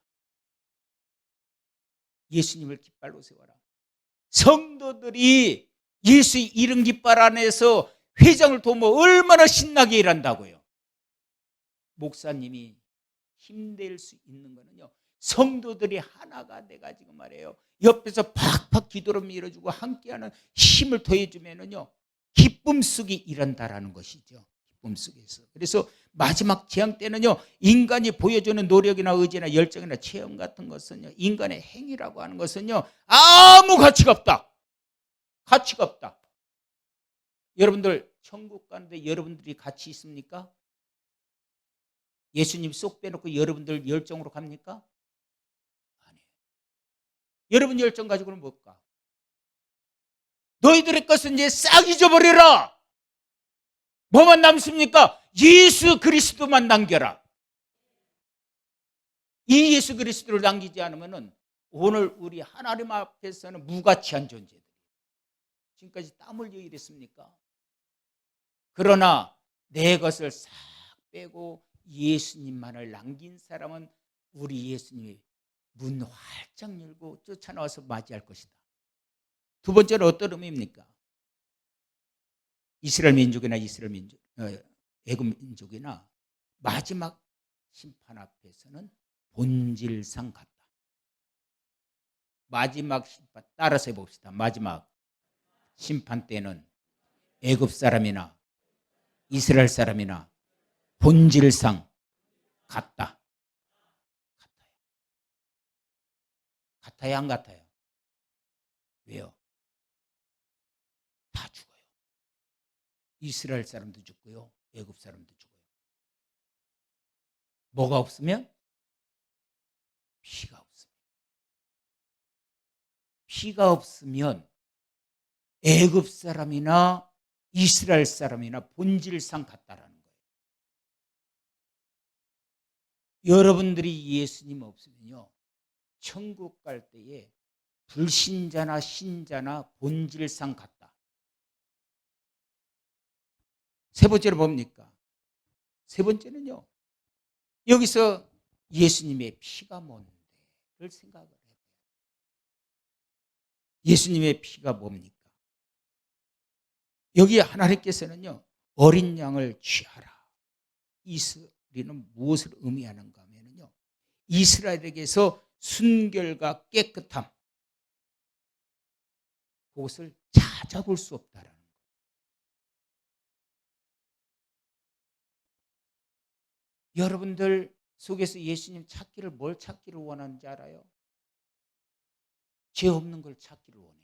예수님을 깃발로 세워라. 성도들이 예수 이름 깃발 안에서 회장을 도우면 얼마나 신나게 일한다고요. 목사님이 힘낼 수 있는 거는요, 성도들이 하나가 돼가지고 말이에요, 옆에서 팍팍 기도를 밀어주고 함께하는 힘을 더해주면은요, 기쁨 속에 일한다라는 것이죠. 기쁨 속에서. 그래서 마지막 재앙 때는요, 인간이 보여주는 노력이나 의지나 열정이나 체험 같은 것은요, 인간의 행위라고 하는 것은요, 아무 가치가 없다. 가치가 없다. 여러분들 천국 가는데 여러분들이 가치 있습니까? 예수님 쏙 빼놓고 여러분들 열정으로 갑니까? 아니에요. 여러분 열정 가지고는 못 가. 너희들의 것은 이제 싹 잊어버려라. 뭐만 남습니까? 예수 그리스도만 남겨라. 이 예수 그리스도를 남기지 않으면 오늘 우리 하나님 앞에서는 무가치한 존재들. 지금까지 땀 흘려 이랬습니까? 그러나 내 것을 싹 빼고 예수님만을 남긴 사람은 우리 예수님이 문 활짝 열고 쫓아나와서 맞이할 것이다. 두 번째는 어떤 의미입니까? 이스라엘 민족이나 애굽 민족이나 마지막 심판 앞에서는 본질상 같다. 마지막 심판 따라서 해봅시다. 마지막 심판 때는 애굽 사람이나 이스라엘 사람이나 본질상 같다. 같아요. 같아요, 안 같아요? 왜요? 다 죽어요. 이스라엘 사람도 죽고요, 애굽 사람도 죽어요. 뭐가 없으면? 피가 없습니다. 피가 없으면 애굽 사람이나 이스라엘 사람이나 본질상 같다라는 거예요. 여러분들이 예수님 없으면요, 천국 갈 때에 불신자나 신자나 본질상 같다. 세 번째로 뭡니까? 세 번째는요, 여기서 예수님의 피가 뭔데를 생각을 해요. 예수님의 피가 뭡니까? 여기 하나님께서는요, 어린 양을 취하라. 이 소리는 무엇을 의미하는가 하면요, 이스라엘에게서 순결과 깨끗함, 그것을 찾아볼 수 없다라는 거예요. 여러분들 속에서 예수님 찾기를 뭘 찾기를 원하는지 알아요? 죄 없는 걸 찾기를 원해요.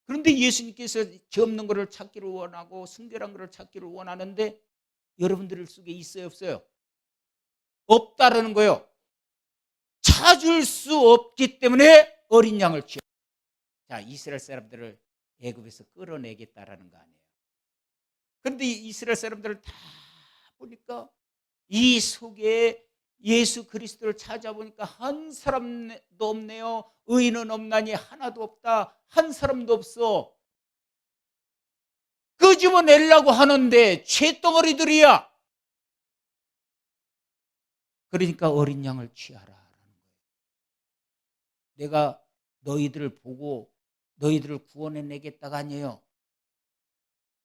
그런데 예수님께서 죄 없는 것을 찾기를 원하고 순결한 것을 찾기를 원하는데 여러분들 속에 있어요, 없어요? 없다라는 거예요. 찾을 수 없기 때문에 어린 양을 취해. 자, 이스라엘 사람들을 애굽에서 끌어내겠다라는 거 아니에요. 그런데 이스라엘 사람들을 다 보니까 이 속에 예수 그리스도를 찾아보니까 한 사람도 없네요. 의인은 없나니 하나도 없다. 한 사람도 없어. 끄집어내려고 하는데 죄덩어리들이야. 그러니까 어린 양을 취하라. 내가 너희들을 보고 너희들을 구원해내겠다가 아니에요.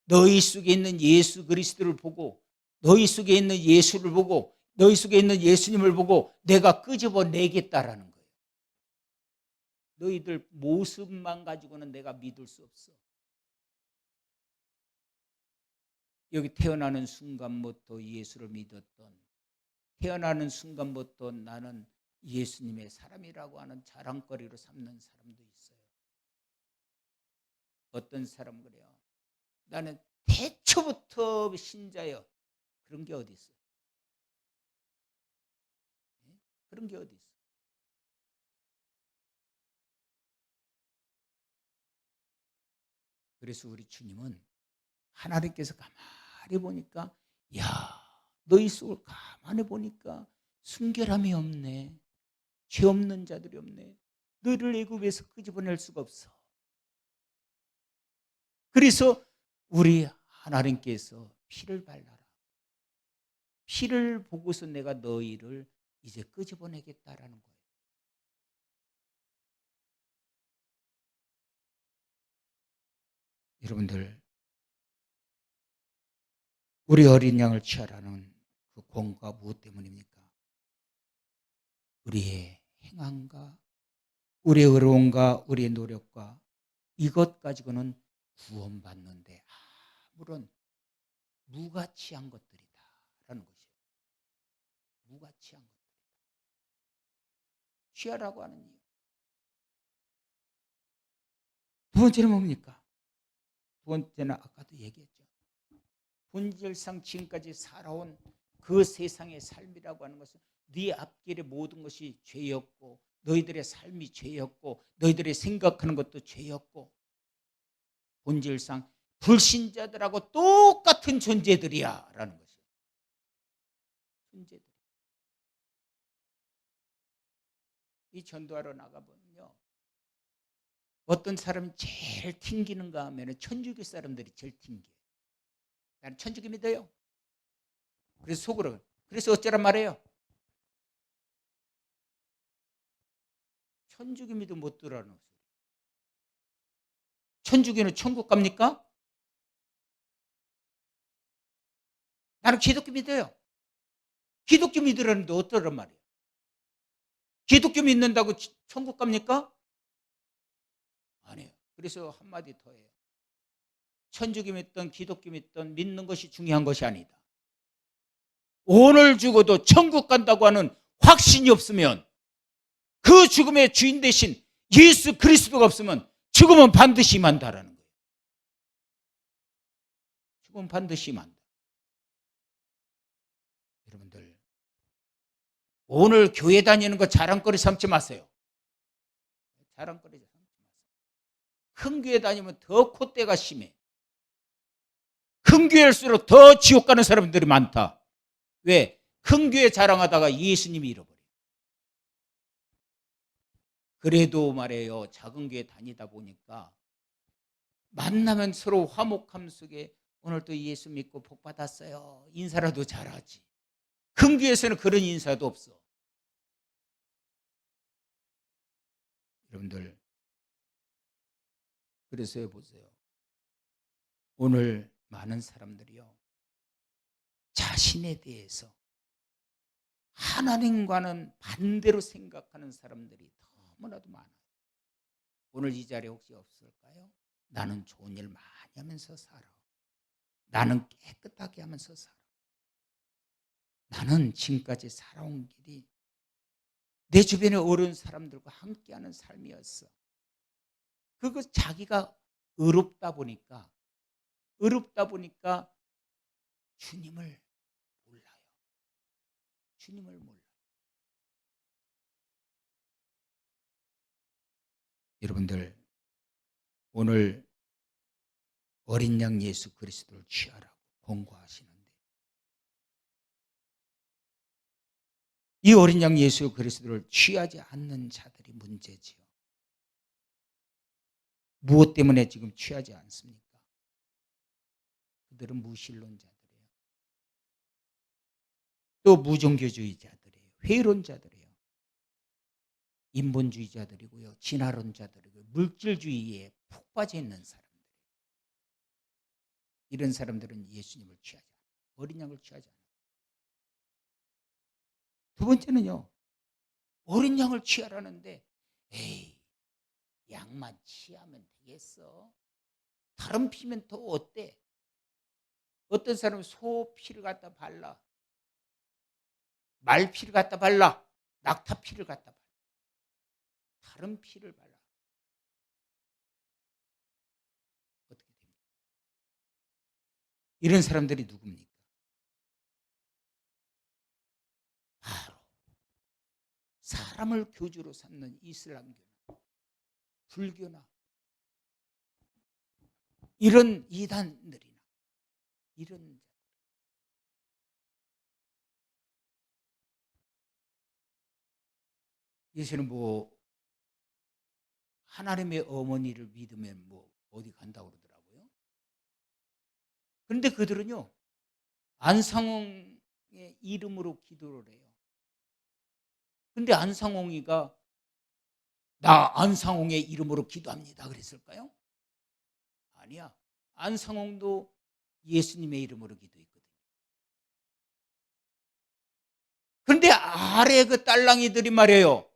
너희 속에 있는 예수 그리스도를 보고, 너희 속에 있는 예수를 보고, 너희 속에 있는 예수님을 보고 내가 끄집어내겠다라는 거예요. 너희들 모습만 가지고는 내가 믿을 수 없어. 여기 태어나는 순간부터 예수를 믿었던, 태어나는 순간부터 나는 예수님의 사람이라고 하는 자랑거리로 삼는 사람도 있어요. 어떤 사람 그래요. 나는 태초부터 신자예요. 그런 게 어디 있어요? 그런 게 어디 있어요? 그래서 우리 주님은 하나님께서 가만히 보니까, 야, 너희 속을 가만히 보니까 순결함이 없네. 죄 없는 자들이 없네. 너희를 애굽에서 끄집어낼 수가 없어. 그래서 우리 하나님께서 피를 발라라. 피를 보고서 내가 너희를 이제 끄집어내겠다라는 거예요. 여러분들, 우리 어린 양을 취하라는 그 권고가 무엇 때문입니까? 우리의 행함과 우리의 의로움과 우리의 노력과 이것 가지고는 구원받는데 아무런 무가치한 것들이다라는 것이에요. 무가치한 것들이다. 취하라고 하는 이유. 두 번째는 뭡니까? 두 번째는 아까도 얘기했죠. 본질상 지금까지 살아온 그 세상의 삶이라고 하는 것은 네 앞길의 모든 것이 죄였고 너희들의 삶이 죄였고 너희들이 생각하는 것도 죄였고 본질상 불신자들하고 똑같은 존재들이야 라는 것이에요. 존재들. 이 전도하러 나가보면요, 어떤 사람이 제일 튕기는가 하면 천주교 사람들이 제일 튕겨요. 나는 천주교 믿어요. 그래서 속으로, 그래서 어쩌란 말이에요? 천주교 믿으면 못 들어라는 거예요. 천주교는 천국 갑니까? 나는 기독교 믿어요. 기독교 믿으라는데 어쩌란 말이에요? 기독교 믿는다고 천국 갑니까? 아니에요. 그래서 한마디 더 해요. 천주교 믿든 기독교 믿든 믿는 것이 중요한 것이 아니다. 오늘 죽어도 천국 간다고 하는 확신이 없으면, 그 죽음의 주인 대신 예수 그리스도가 없으면 죽음은 반드시 임한다라는 거예요. 죽음은 반드시 임한다. 여러분들, 오늘 교회 다니는 거 자랑거리 삼지 마세요. 자랑거리 삼지 마세요. 큰 교회 다니면 더 콧대가 심해. 큰 교회일수록 더 지옥 가는 사람들이 많다. 왜? 큰 교회 자랑하다가 예수님이 잃어버려요. 그래도 말이에요, 작은 교회 다니다 보니까 만나면 서로 화목함 속에 오늘 또 예수 믿고 복 받았어요, 인사라도 잘하지. 큰 교회에서는 그런 인사도 없어. 여러분들, 그래서 보세요. 오늘 많은 사람들이요, 자신에 대해서 하나님과는 반대로 생각하는 사람들이 너무나도 많아요. 오늘 이 자리에 혹시 없을까요? 나는 좋은 일 많이 하면서 살아. 나는 깨끗하게 하면서 살아. 나는 지금까지 살아온 길이 내 주변에 어려운 사람들과 함께하는 삶이었어. 그거 자기가 의롭다 보니까 주님을 몰라요. 주님을 몰라요. 여러분들, 오늘 어린 양 예수 그리스도를 취하라고 권고하시는데, 이 어린 양 예수 그리스도를 취하지 않는 자들이 문제지요. 무엇 때문에 지금 취하지 않습니까? 그들은 무신론자들이에요. 또 무종교주의자들이에요. 회의론자들이에요. 인본주의자들이고요. 진화론자들이고요. 물질주의에 푹 빠져 있는 사람들이에요. 이런 사람들은 예수님을 취하지 않아요. 어린 양을 취하지 않아요. 두 번째는요, 어린 양을 취하라는데, 에이, 양만 취하면 되겠어? 다른 피면 더 어때? 어떤 사람은 소 피를 갖다 발라, 말 피를 갖다 발라, 낙타 피를 갖다 발라, 다른 피를 발라. 어떻게 됩니까? 이런 사람들이 누굽니까? 바로 사람을 교주로 삼는 이슬람교나 불교나 이런 이단들이나 이런, 예수는 하나님의 어머니를 믿으면 어디 간다고 그러더라고요. 그런데 그들은요, 안상홍의 이름으로 기도를 해요. 근데 안상홍이가 나 안상홍의 이름으로 기도합니다 그랬을까요? 아니야. 안상홍도 예수님의 이름으로 기도했거든요. 그런데 아래 그 딸랑이들이 말이에요,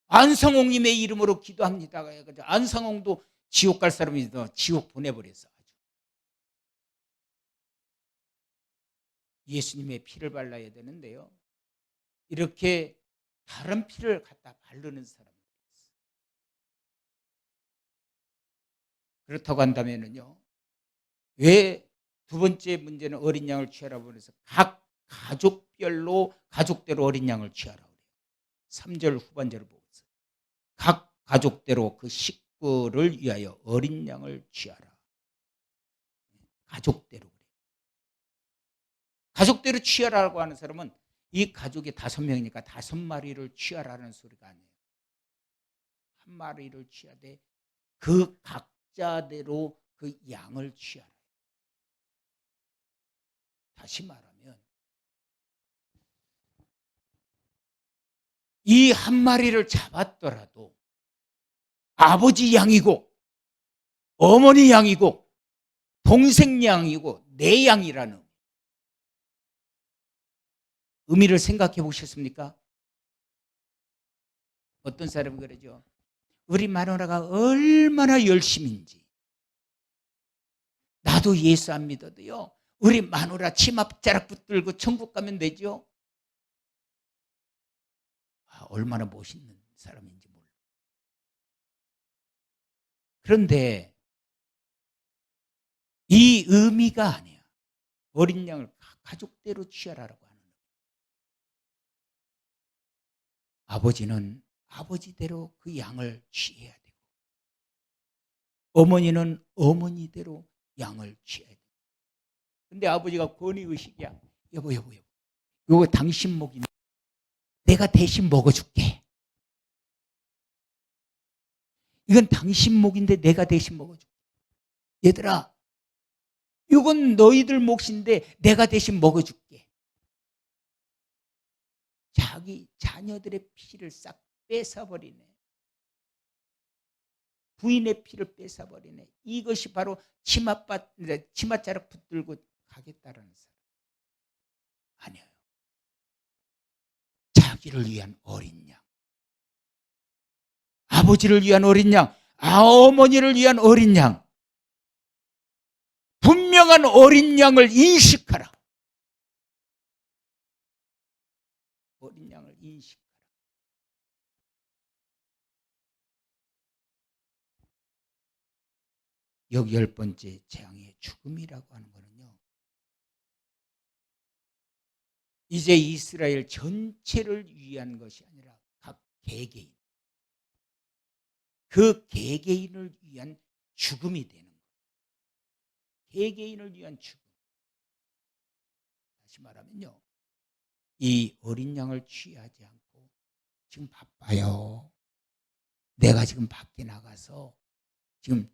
안상홍님의 이름으로 기도합니다. 안상홍도 지옥 갈 사람이 지옥 보내버렸어. 예수님의 피를 발라야 되는데요. 이렇게 다른 피를 갖다 바르는 사람이 있어요. 그렇다고 한다면요. 왜 두 번째 문제는 어린 양을 취하라고 해서 각 가족대로 어린 양을 취하라고 해요. 3절 후반절을 보고 있어요. 각 가족대로 그 식구를 위하여 어린 양을 취하라. 가족대로. 가족대로 취하라고 하는 사람은 이 가족이 5명이니까 5마리를 취하라는 소리가 아니에요. 한 마리를 취하되 그 각자대로 그 양을 취하라. 다시 말하면 이 한 마리를 잡았더라도 아버지 양이고 어머니 양이고 동생 양이고 내 양이라는 의미를 생각해 보셨습니까? 어떤 사람이 그러죠. 우리 마누라가 얼마나 열심인지 나도 예수 안 믿어도요. 우리 마누라 치맛자락 붙들고 천국 가면 되죠. 얼마나 멋있는 사람인지 몰라. 그런데 이 의미가 아니야. 어린 양을 가족대로 취하라고 하는 거예요. 아버지는 아버지대로 그 양을 취해야 되고 어머니는 어머니대로 양을 취해야 되고 근데 아버지가 권위의식이야. 여보 이거 당신 목인데 내가 대신 먹어줄게. 이건 당신 목인데 내가 대신 먹어줄게. 얘들아 이건 너희들 몫인데 내가 대신 먹어줄게. 자기 자녀들의 피를 싹 뺏어버리네. 부인의 피를 뺏어버리네. 이것이 바로 치맛자락 붙들고 가겠다라는 사람. 아니에요. 자기를 위한 어린 양. 아버지를 위한 어린 양. 어머니를 위한 어린 양. 분명한 어린 양을 인식하라. 어린 양을 인식하라. 여기 10번째 재앙의 죽음이라고 하는 거는요. 이제 이스라엘 전체를 위한 것이 아니라 각 개개인. 그 개개인을 위한 죽음이 되는 거예요. 개개인을 위한 죽음. 다시 말하면요. 이 어린 양을 취하지 않고 지금 바빠요. 내가 지금 밖에 나가서 지금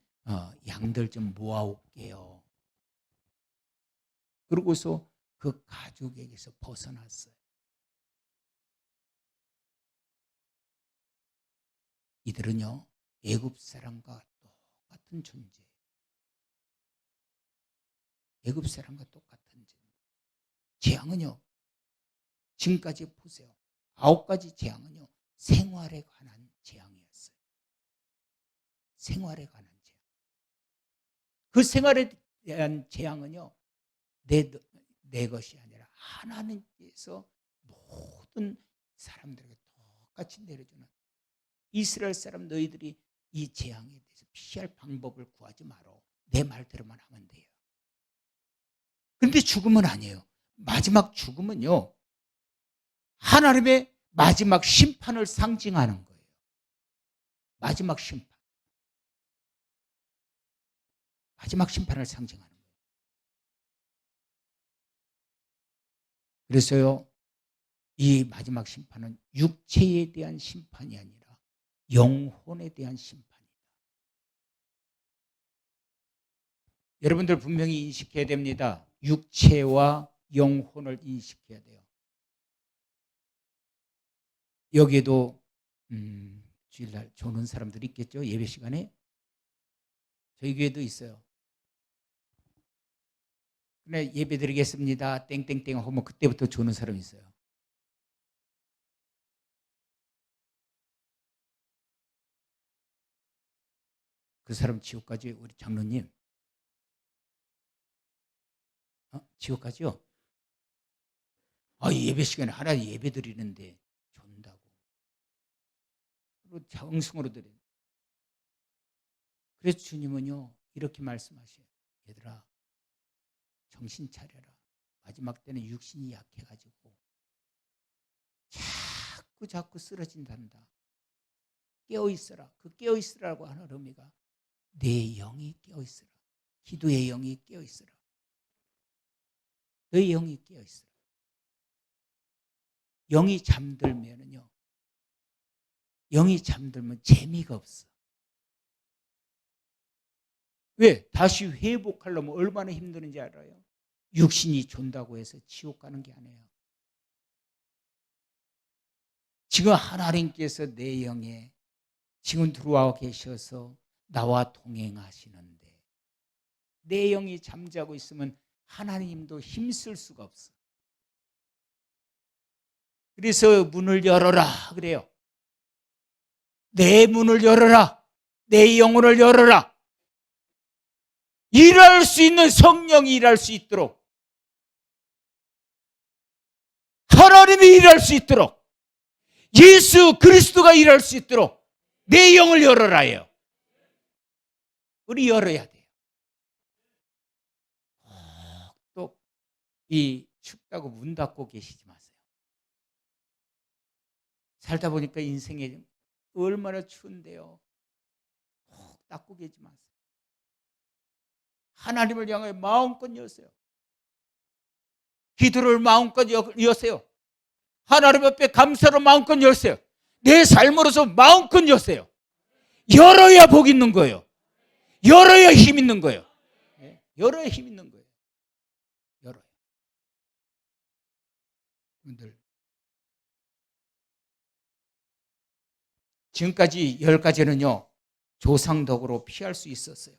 양들 좀 모아올게요. 그러고서 그 가족에게서 벗어났어요. 이들은요 애굽 사람과 똑같은 존재. 애굽 사람과 똑같은 존재. 재앙은요 지금까지 보세요. 9가지 재앙은요 생활에 관한 재앙이었어요. 생활에 관한 재앙. 그 생활에 대한 재앙은요 내 것이 아니라 하나님께서 모든 사람들에게 똑같이 내려주는 이스라엘 사람 너희들이 이 재앙에 대해서 피할 방법을 구하지 마라. 내 말대로만 하면 돼요. 그런데 죽음은 아니에요. 마지막 죽음은요 하나님의 마지막 심판을 상징하는 거예요. 마지막 심판. 마지막 심판을 상징하는 거예요. 그래서요 이 마지막 심판은 육체에 대한 심판이 아니라 영혼에 대한 심판이다. 여러분들 분명히 인식해야 됩니다. 육체와 영혼을 인식해야 돼요. 여기에도 주일날 조는 사람들이 있겠죠. 예배 시간에. 저희 교회도 있어요. 근데 예배 드리겠습니다. 땡땡땡 하면 그때부터 조는 사람이 있어요. 그 사람 지옥 가지 우리 장로님. 지옥 가죠? 예배 시간에 하나님 예배 드리는데 존다고. 그리고 정성으로 드려. 그래서 주님은요 이렇게 말씀하셔요. 얘들아 정신 차려라. 마지막 때는 육신이 약해가지고 자꾸 쓰러진단다. 깨어있어라. 그 깨어있으라고 하는 의미가 내 영이 깨어있어라. 기도의 영이 깨어있어라. 너의 영이 깨어있어라. 영이 잠들면은요, 영이 잠들면 재미가 없어. 왜? 다시 회복하려면 얼마나 힘드는지 알아요? 육신이 존다고 해서 지옥 가는 게 아니에요. 지금 하나님께서 내 영에 지금 들어와 계셔서 나와 동행하시는데 내 영이 잠자고 있으면 하나님도 힘쓸 수가 없어. 그래서 문을 열어라 그래요. 내 문을 열어라. 내 영혼을 열어라. 일할 수 있는 성령이 일할 수 있도록, 하나님이 일할 수 있도록, 예수 그리스도가 일할 수 있도록 내 영을 열어라예요. 우리 열어야 돼요. 또 이 춥다고 문 닫고 계시지 마세요. 살다 보니까 인생에 얼마나 추운데요. 꼭 닫고 계지 마세요. 하나님을 향해 마음껏 여세요. 기도를 마음껏 여세요. 하나님 앞에 감사로 마음껏 여세요. 내 삶으로서 마음껏 여세요. 열어야 복 있는 거예요. 열어야 힘 있는 거예요. 열어야 힘 있는 거예요. 열어요. 여러분들 지금까지 10가지는요 조상덕으로 피할 수 있었어요.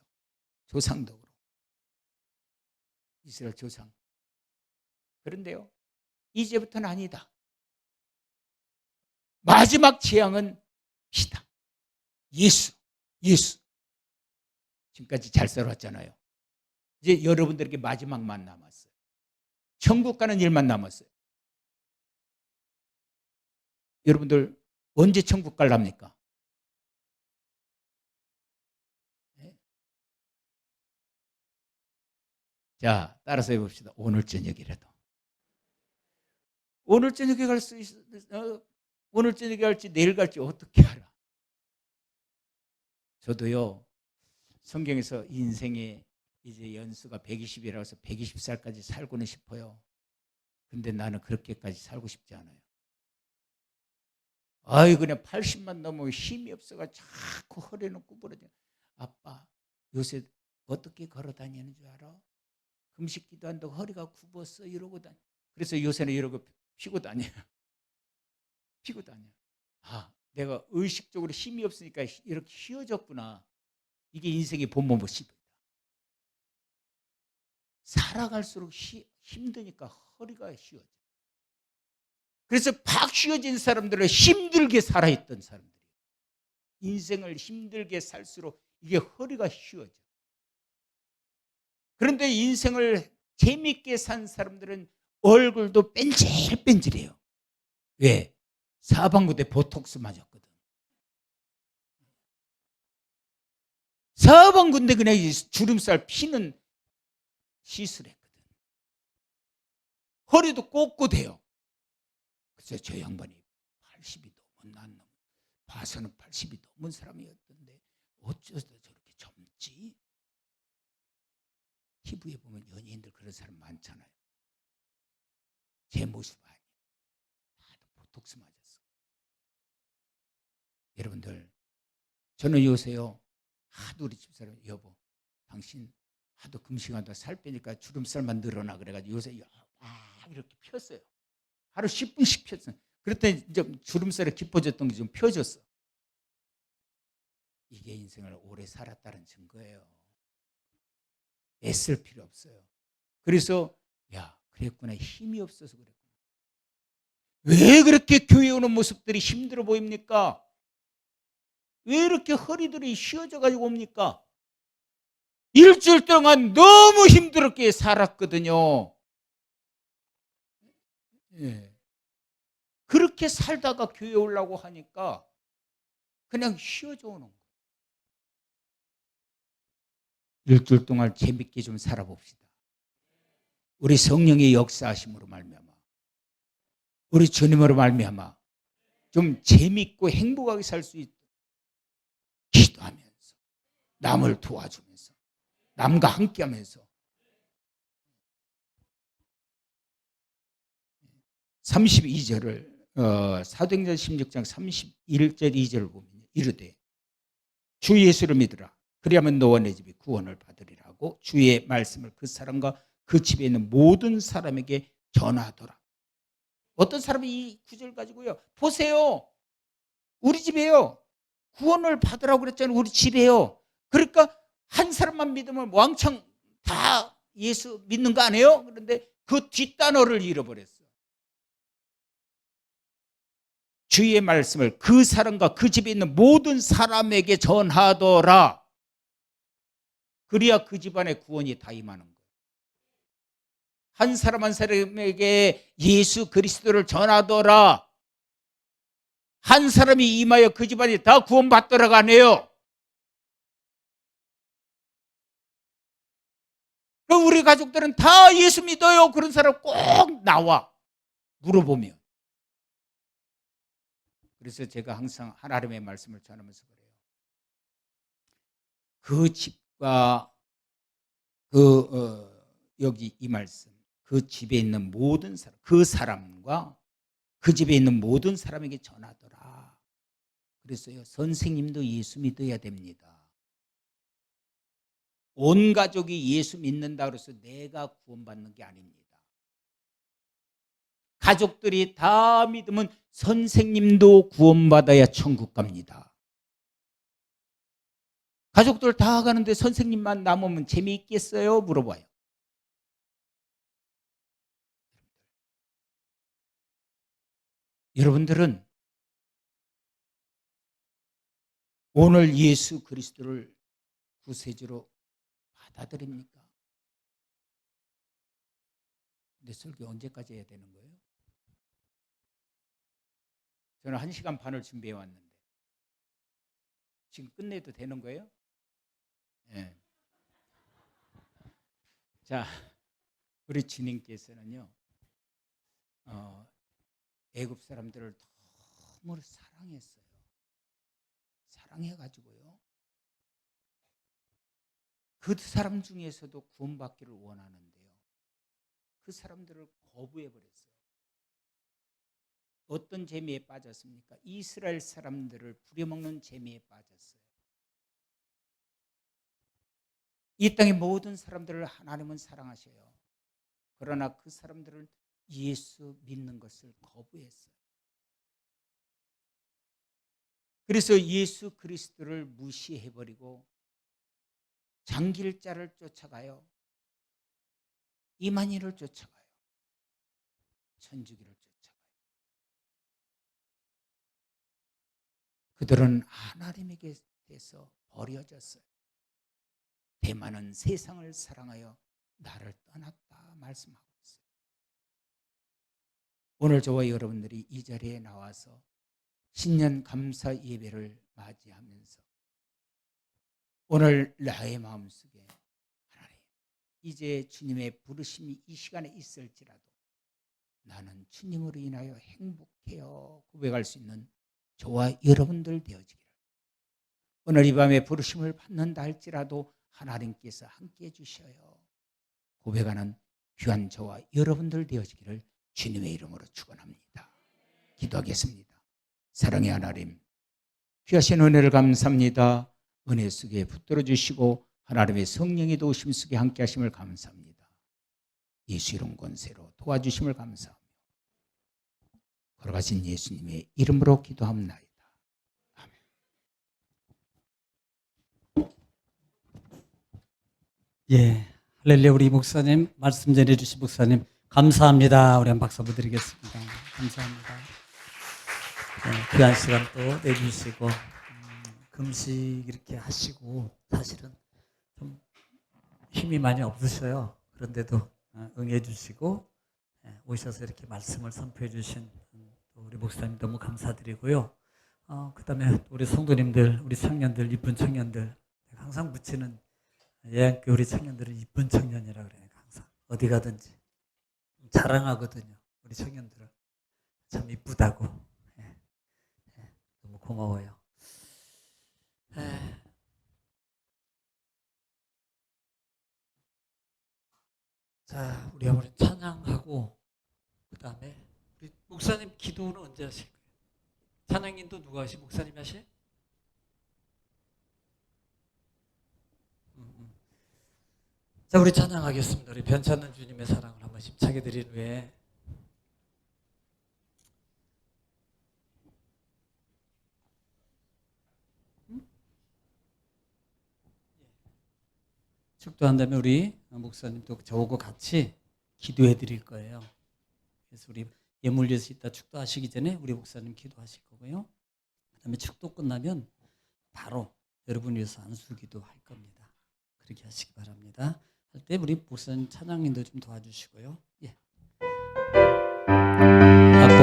조상덕으로. 이스라엘 조상. 그런데요 이제부터는 아니다. 마지막 재앙은 피다. 예수. 지금까지 잘 살아왔잖아요. 이제 여러분들에게 마지막만 남았어요. 천국 가는 일만 남았어요. 여러분들 언제 천국 갈랍니까? 네? 자, 따라서 해봅시다. 오늘 저녁이라도. 오늘 저녁에 갈 수 있어. 오늘 저녁에 갈지 내일 갈지 어떻게 알아? 저도요 성경에서 인생의 이제 연수가 120이라고 해서 120살까지 살고는 싶어요. 근데 나는 그렇게까지 살고 싶지 않아요. 그냥 80만 넘으면 힘이 없어가 자꾸 허리는 구부러져. 아빠 요새 어떻게 걸어 다니는 줄 알아? 금식 기도한다고 허리가 굽었어 이러고 다녀. 그래서 요새는 이러고 피고 다녀요. 피고 다녀. 내가 의식적으로 힘이 없으니까 이렇게 휘어졌구나. 이게 인생의 본모 모습이다. 살아갈수록 힘드니까 허리가 휘어져. 그래서 팍 휘어진 사람들은 힘들게 살아있던 사람들이 인생을 힘들게 살수록 이게 허리가 휘어져. 그런데 인생을 재밌게 산 사람들은 얼굴도 뺀질뺀질해요. 왜? 사방구대 보톡스 맞았거든. 사방구대 그냥 주름살 피는 시술했거든. 허리도 꼿꼿해요. 그래서 저 양반이 80이 넘은 난 봐서는 80이 넘은 사람이었던데 어쩌서 저렇게 젊지? TV에 보면 연예인들 그런 사람 많잖아요. 제 모습 아니에요. 다들 보톡스 맞았어. 여러분들 저는 요새요 하도 우리 집사람 여보 당신 하도 금식한다 살 빼니까 주름살만 늘어나 그래가지고 요새 이렇게 폈어요. 하루 10분씩 폈어요. 그랬더니 이제 주름살이 깊어졌던 게 좀 펴졌어. 이게 인생을 오래 살았다는 증거예요. 애쓸 필요 없어요. 그래서 그랬구나 힘이 없어서 그랬구나. 왜 그렇게 교회 오는 모습들이 힘들어 보입니까? 왜 이렇게 허리들이 휘어져 가지고 옵니까? 일주일 동안 너무 힘들게 살았거든요. 예. 그렇게 살다가 교회 오려고 하니까 그냥 쉬어져 오는 거예요. 일주일 동안 재밌게 좀 살아봅시다. 우리 성령의 역사하심으로 말미암아, 우리 주님으로 말미암아 좀 재밌고 행복하게 살 수 있도록 기도하면서, 남을 도와주면서, 남과 함께하면서 32절을 사도행전 16장 31절 2절을 보면 이르되 주 예수를 믿으라. 그리하면 너와 내 집이 구원을 받으리라고 주의 말씀을 그 사람과 그 집에 있는 모든 사람에게 전하더라. 어떤 사람이 이 구절 가지고요, 보세요, 우리 집에요 구원을 받으라고 그랬잖아요. 우리 집에요. 그러니까 한 사람만 믿으면 왕창 다 예수 믿는 거 아니에요? 그런데 그 뒷단어를 잃어버렸어요. 주의 말씀을 그 사람과 그 집에 있는 모든 사람에게 전하더라. 그래야 그 집안에 구원이 다 임하는 거예요. 한 사람 한 사람에게 예수 그리스도를 전하더라. 한 사람이 임하여 그 집안이 다 구원받더라가 아니에요. 그럼 우리 가족들은 다 예수 믿어요. 그런 사람 꼭 나와 물어보면. 그래서 제가 항상 하나님의 말씀을 전하면서 그래요. 그 집과 여기 이 말씀, 그 집에 있는 모든 사람, 그 사람과 그 집에 있는 모든 사람에게 전하더라. 그래서요, 선생님도 예수 믿어야 됩니다. 온 가족이 예수 믿는다 그래서 내가 구원받는 게 아닙니다. 가족들이 다 믿으면 선생님도 구원받아야 천국 갑니다. 가족들 다 가는데 선생님만 남으면 재미있겠어요? 물어봐요. 여러분들은 오늘 예수 그리스도를 구세주로 받아들입니까? 근데 설교 언제까지 해야 되는 거예요? 저는 1시간 반을 준비해 왔는데 지금 끝내도 되는 거예요? 네. 자, 우리 주님께서는요, 애굽 사람들을 너무 사랑했어요. 사랑해가지고요, 그 사람 중에서도 구원받기를 원하는데요, 그 사람들을 거부해버렸어요. 어떤 재미에 빠졌습니까? 이스라엘 사람들을 부려먹는 재미에 빠졌어요. 이 땅의 모든 사람들을 하나님은 사랑하셔요. 그러나 그 사람들은 예수 믿는 것을 거부했어요. 그래서 예수 그리스도를 무시해버리고 장길자를 쫓아가요. 이만희를 쫓아가요. 천주교를 쫓아가요. 그들은 하나님에게 대해서 버려졌어요. 대만은 세상을 사랑하여 나를 떠났다 말씀하고 있어요. 오늘 저와 여러분들이 이 자리에 나와서 신년 감사 예배를 맞이하면서 오늘 나의 마음속에 하나님, 이제 주님의 부르심이 이 시간에 있을지라도 나는 주님으로 인하여 행복해요 고백할 수 있는 저와 여러분들 되어지기를, 오늘 이 밤에 부르심을 받는다 할지라도 하나님께서 함께해 주셔요 고백하는 귀한 저와 여러분들 되어지기를 주님의 이름으로 축원합니다. 기도하겠습니다. 사랑의 하나님, 귀하신 은혜를 감사합니다. 은혜 속에 붙들어 주시고 하나님의 성령의 도우심 속에 함께 하심을 감사합니다. 예수 이름 권세로 도와주심을 감사합니다. 걸어가신 예수님의 이름으로 기도합나이다. 아멘. 예, 할렐루야. 우리 목사님 말씀 전해주신 목사님 감사합니다. 우리 한 박수 한번 드리겠습니다. 감사합니다. 네, 귀한 시간 또 내주시고 금식 이렇게 하시고 사실은 좀 힘이 많이 없으셔요. 그런데도 응해 주시고 오셔서 이렇게 말씀을 선포해 주신 우리 목사님 너무 감사드리고요. 그다음에 우리 성도님들, 우리 청년들, 이쁜 청년들, 항상 붙이는 예안교회 우리 청년들은 이쁜 청년이라 그래요. 항상 어디 가든지 자랑하거든요. 우리 청년들은 참 이쁘다고. 너무 고마워요. 자, 우리 아버님 찬양하고 그다음에 우리 목사님 기도는 언제 하실 거예요? 찬양인도 누가 하시? 목사님이 하시? 자, 우리 찬양하겠습니다. 우리 변찮는 주님의 사랑을 한번 힘차게 드린 후에 축도한 다음에 우리 목사님도 저하고 같이 기도해 드릴 거예요. 그래서 우리 예물 예수 있다 축도하시기 전에 우리 목사님 기도하실 거고요. 그다음에 축도 끝나면 바로 여러분 위해서 안수기도 할 겁니다. 그렇게 하시기 바랍니다. 할 때 우리 목사님 찬양인도 좀 도와주시고요. 예. 악보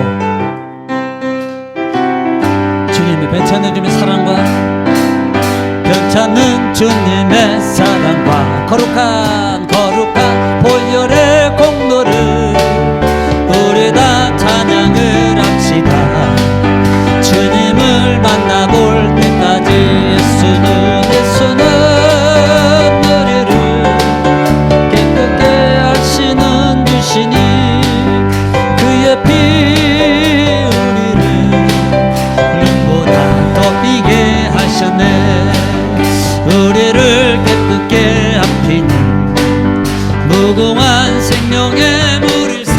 주님의 괜찮은 주님의 사랑과 변찮는 주님의 사랑과 거룩한 보혈의 공로를 우리 다 찬양을 합시다. 주님을 만나볼 때까지 예수는 우리를 깨끗게 하시는 주시니 그의 피 우리를 눈보다 더 비게 하셨네. 우리를 깨끗게 합히는 무궁한 생명의 물일새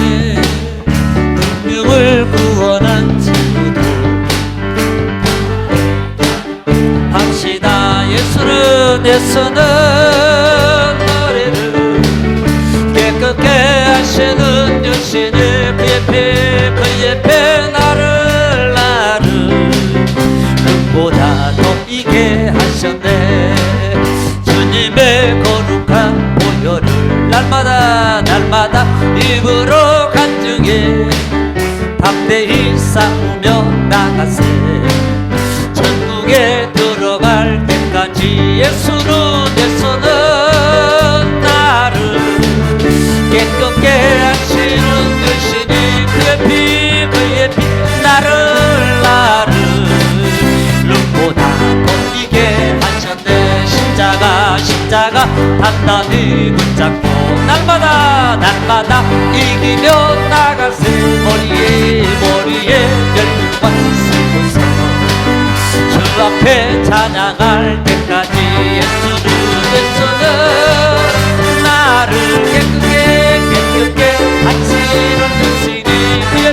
운명을 구원한 친구들 합시다. 예수는 너희를 깨끗게 하시는 주시니 그의 피 나를 눈보다 더 비게 하셨네. 주님의 거룩한 보혈을 날마다 입으로 간증해 담대히 싸우며 나가세. 천국에 들어갈 때까지 예수는 나를 깨끗게 하시는 주시니 그의 피 나를 눈보다 걷게 하셨네. 십자가 단단히 붙잡고 날마다 이기며 나가세. 머리에 열등과 쓰고서 주 앞에 찬양할 때까지 예수는 나를 깨끗게 하시는 주시니 그의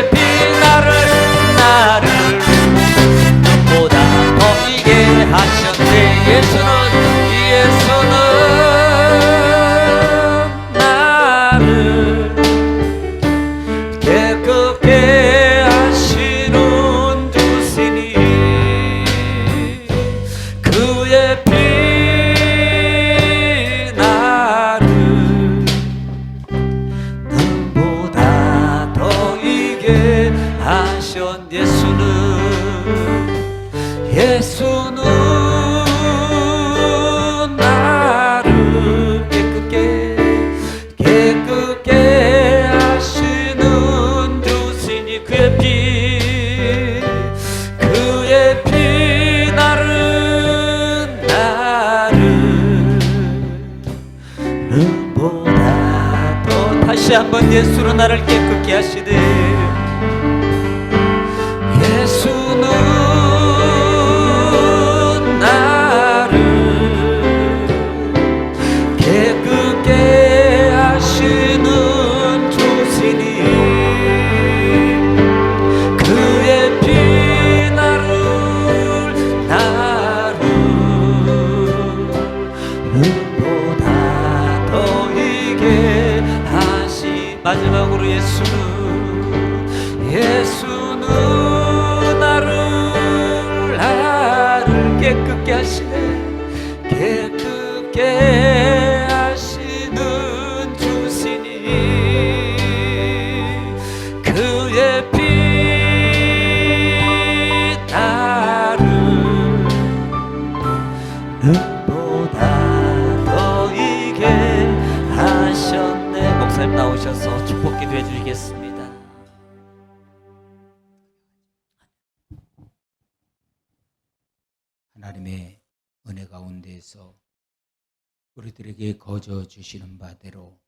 피 나를 눈보다 더 이게 하셨네. 예수는 나를 깨끗게 하시는 주시니 그의 피 나를 눈보다 더 이게 하셨. 예수는 나를 깨끗게 하시는 주시니 그의 피 나를 눈보다 더. 다시 한번 예수는 나를 깨끗게 하시네. 예수는 나를 깨끗게 하시는 주시니 그의 피 나를 눈보다 더 이게 하시. 마지막으로 예수는 나를 깨끗게 하시네. 깨끗게 하시는 주시니 올려드리겠습니다. 하나님의 은혜 가운데에서 우리들에게 거저 주시는 바대로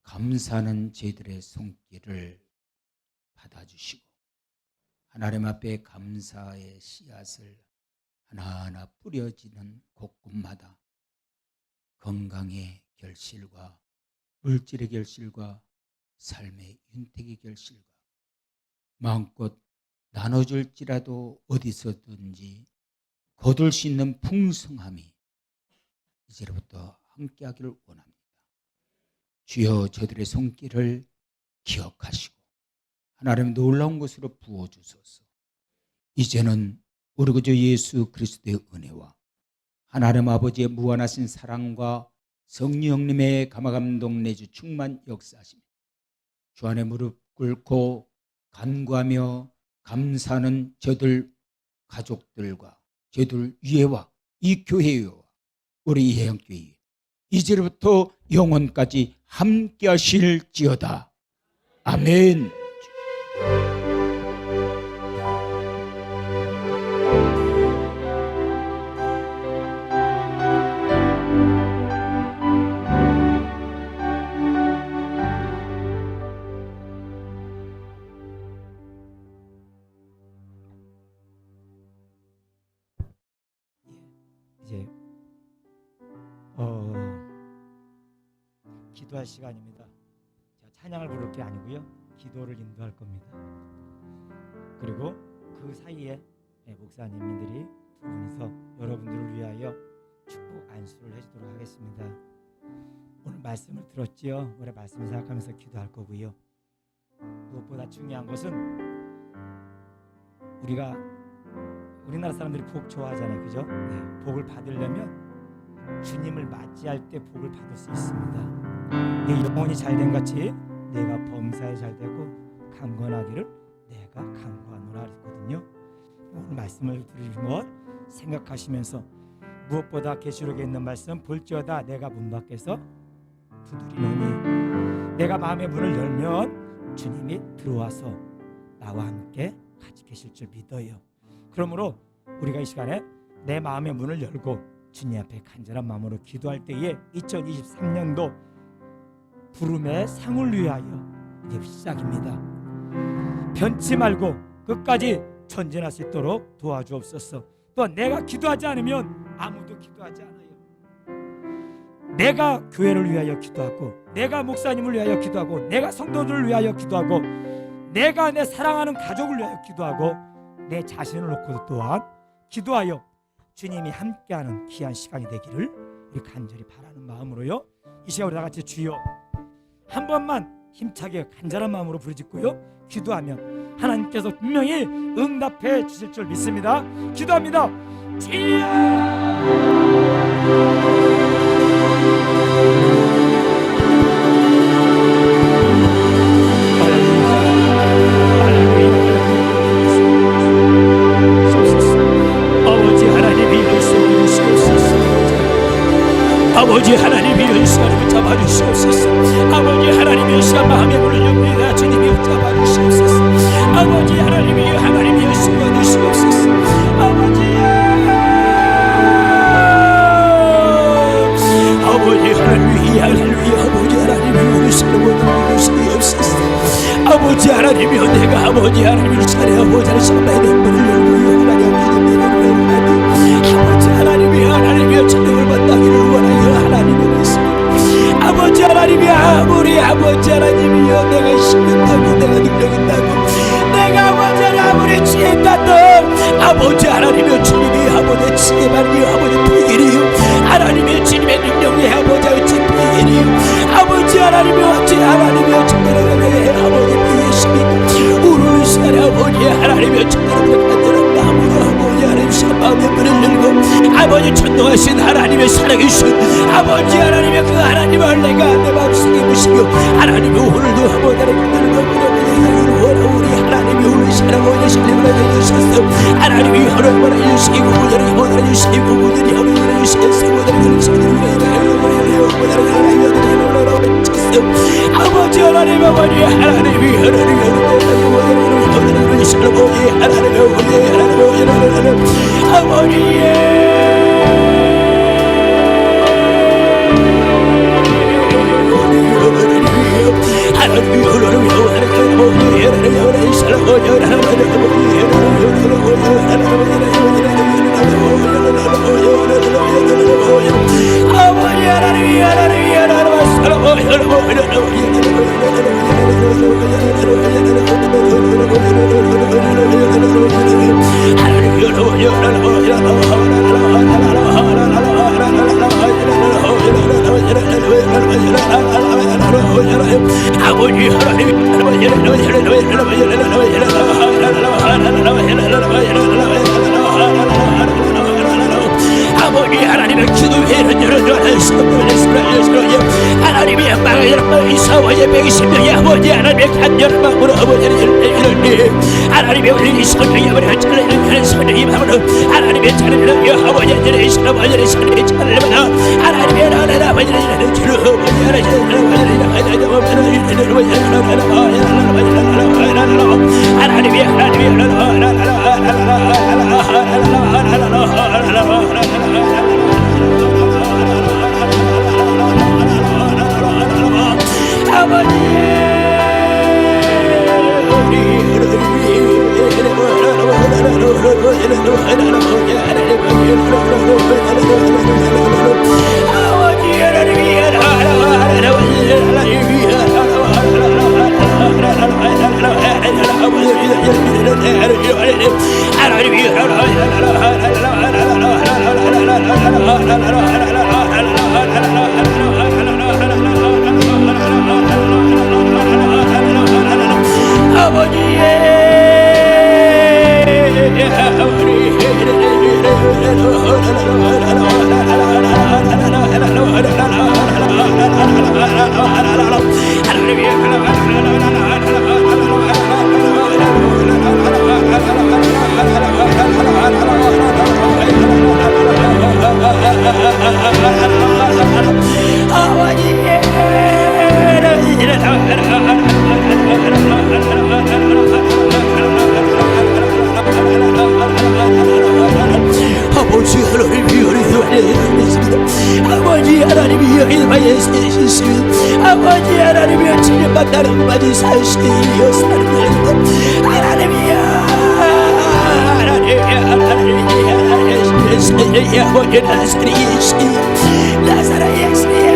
감사하는 저희들의 손길을 받아주시고 하나님 앞에 감사의 씨앗을 하나하나 뿌려지는 곳곳마다 건강의 결실과 물질의 결실과 삶의 윤택의 결실과 마음껏 나눠줄지라도 어디서든지 거둘 수 있는 풍성함이 이제부터 함께하기를 원합니다. 주여 저들의 손길을 기억하시고 하나님 놀라운 것으로 부어주소서. 이제는 우리 구주 예수 그리스도의 은혜와 하나님 아버지의 무한하신 사랑과 성령님의 감화감동 내주 충만 역사하시며 주 안에 무릎 꿇고 간구하며 감사하는 저들 가족들과 저들 위에와 이 교회와 우리 예양교회 이제부터 영원까지 함께 하실지어다. 아멘. 이제 기도할 시간입니다. 제가 찬양을 부를 게 아니고요, 기도를 인도할 겁니다. 그리고 그 사이에 목사님들이 두 분이서 여러분들을 위하여 축복 안수를 해주도록 하겠습니다. 오늘 말씀을 들었지요? 올해 말씀을 생각하면서 기도할 거고요. 무엇보다 중요한 것은 우리나라 사람들이 복 좋아하잖아요, 그죠? 네, 복을 받으려면 주님을 맞이할 때 복을 받을 수 있습니다. 네 영혼이 잘된 같이 내가 범사에 잘되고 강건하기를 내가 강구하노라 했거든요. 오늘 말씀을 들으신 것 생각하시면서 무엇보다 계시록에 있는 말씀 볼지어다 내가 문 밖에서 두드리노니 내가 마음의 문을 열면 주님이 들어와서 나와 함께 같이 계실 줄 믿어요. 그러므로 우리가 이 시간에 내 마음의 문을 열고 주님 앞에 간절한 마음으로 기도할 때에 2023년도 부름의 상을 위하여 이제 시작입니다. 변치 말고 끝까지 전진할 수 있도록 도와주옵소서. 또 내가 기도하지 않으면 아무도 기도하지 않아요. 내가 교회를 위하여 기도하고 내가 목사님을 위하여 기도하고 내가 성도들을 위하여 기도하고 내가 내 사랑하는 가족을 위하여 기도하고 내 자신을 놓고도 또한 기도하여 주님이 함께하는 귀한 시간이 되기를 우리 간절히 바라는 마음으로요, 이 시간 우리 다 같이 주여 한 번만 힘차게 간절한 마음으로 부르짖고요 기도하면 하나님께서 분명히 응답해 주실 줄 믿습니다. 기도합니다. 주여 아버지 하나님이 이 시간을 잡아주시옵소서. 아버지 하나님이 이 시간 마음의 문을 엽니다. 주님이 잡아주시옵소서. 아버지 하나님이 이 시간 주시옵소서. 아버지 할렐루야 아버지 하나님이 이 시간을 주시옵소서. 아버지 하나님이여 내가 아버지 하나님을 찬양하고자 하는 시간에 내 문을 열고요 아버지 하나님이여 찬양을 받다기를 원하여 하나님을 믿습니다. 아버지 하나님이여 우리 아버지 하나님이여 내가 심했다고 내가 능력있다고 내가 아버지 아무리 지혜있다도 아버지 하나님이여 주님이 아버지 지혜만이여 아버지 비결이요 하나님의 주님의 능력이 아버지 어찌 비결이요 아버지 하나님이여 어찌 하나님이여 정말하게 아버지 비결이십니까 우리 시간에 아버지 하나님이여 정말하게 간절한 마음으로 아버지 하나님 시간 마음의 문을 열고 아버지 전능하신 하나님의 사랑이신 아버지 하나님의 그 하나님을 내가 내 마음속에 모시며 하나님의 오늘도 아버지 하나님을 원하고 우리 하나님이 오늘 사랑하고 신뢰를 해주셨어. 하나님이 하나님을 해주시고 오늘이 오늘 해주시고 오늘이 오늘 해주셨어. 오늘이 아버지 하나님 아버지 하나님이 아버지 하나님의 기도회는 하나님의 영광을 여러분 이사와의 120명의 아버지 하나님의 간절한 마음으로 아버지를 하나님의 우리 성령이 아버지를 찬양하는 성령이 마음으로 하나님의 찬양을 여 아버지들의 아버지의 찬양을 찬양하나 하나님의 나라의 아버지를 주로 아버지 하나님이 여기에 사시습니다. 아버지 하나님이 진리받다는 바지 사시며 사는 것입니다. 하나님이야 하나님이야 아버지 나사렛이시 나사렛의 신이야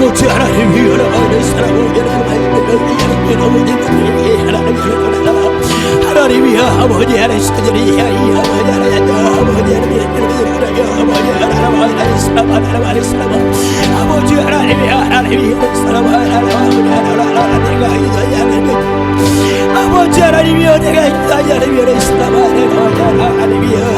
아버지 하나님이 여러분의 사랑을 하나님이야 아버지 하나님 사절이야 이 아버지 하나님 아버지 하나님 아버지 하나님이야 하나님이 사랑 아버지 하나님이여 내가 있다 하나님이여 사랑 하나님이여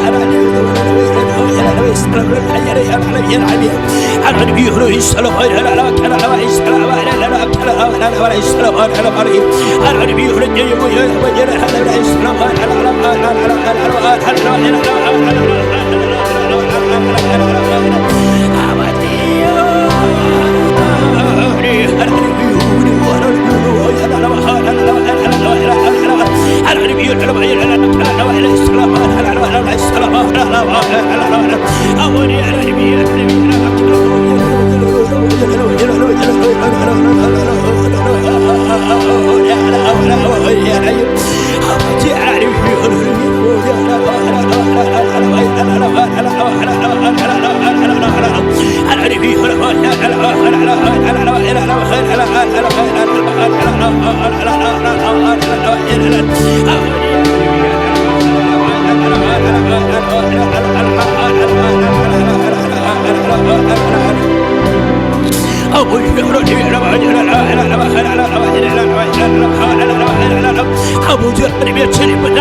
아버지 하나님의 주님은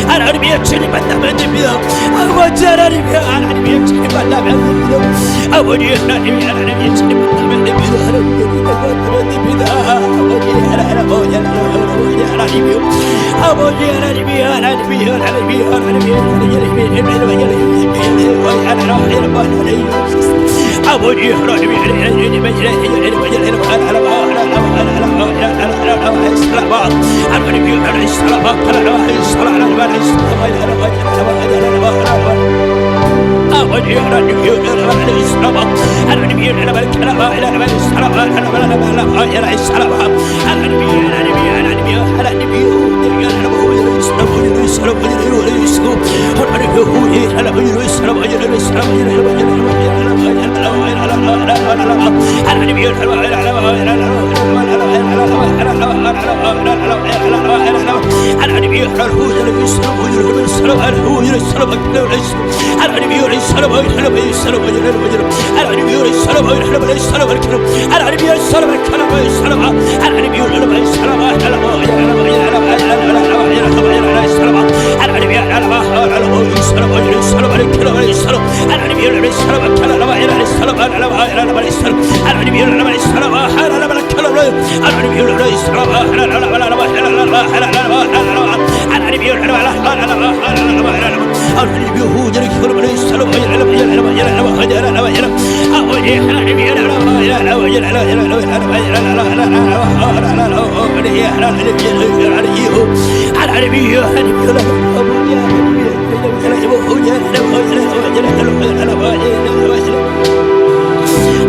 하나님의 주님 만나면 됩니다. 아버지 하나님의 주님 만나면 됩니다. 아버지 하나님의 주님 만나면 됩니다. 하나님의 만나면 됩니다.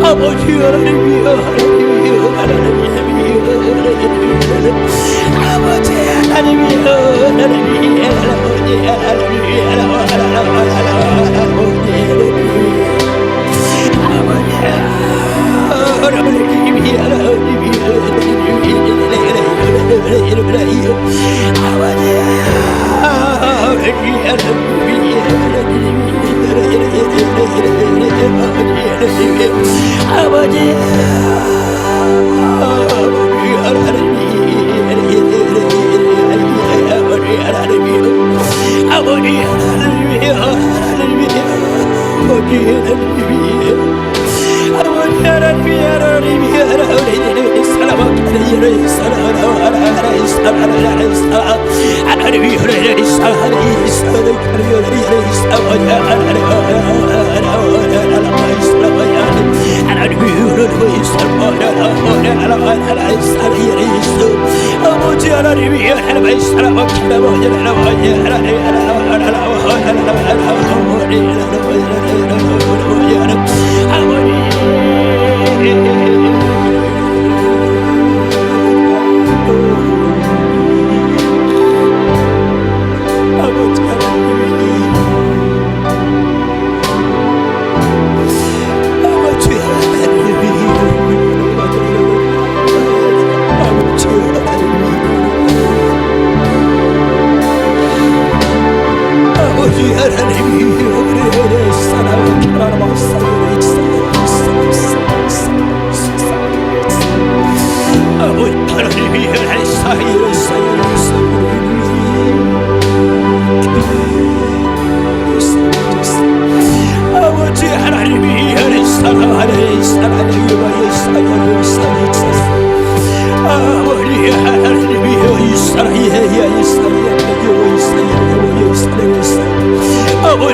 아버지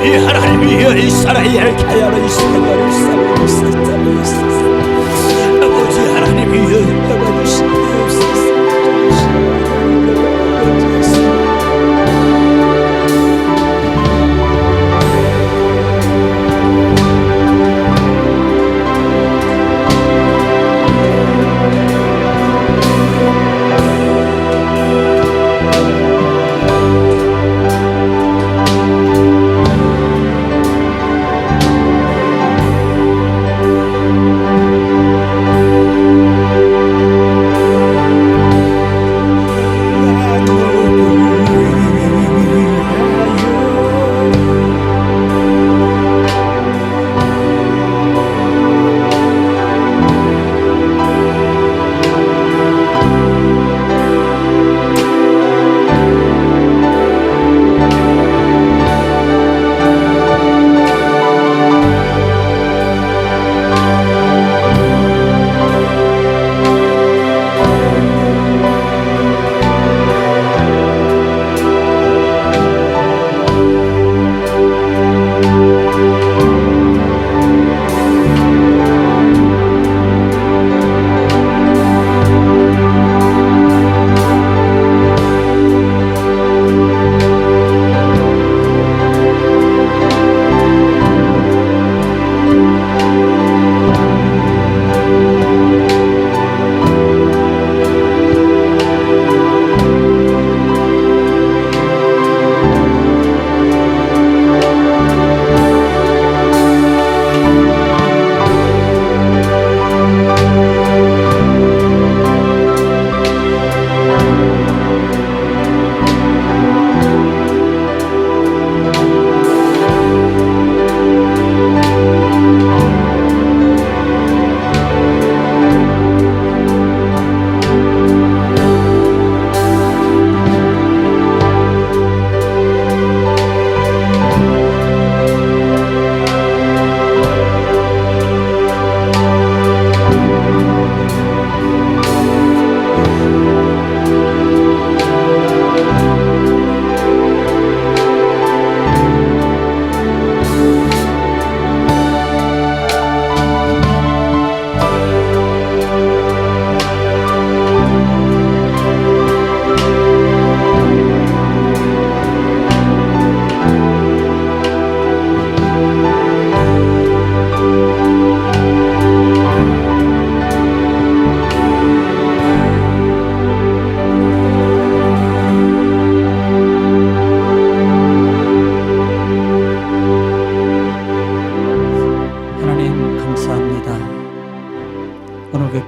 아버지 하나님이여 이스라엘 가야를 생활을 삼고 있었다. 아버지 하나님이여 잡아주시옵소서.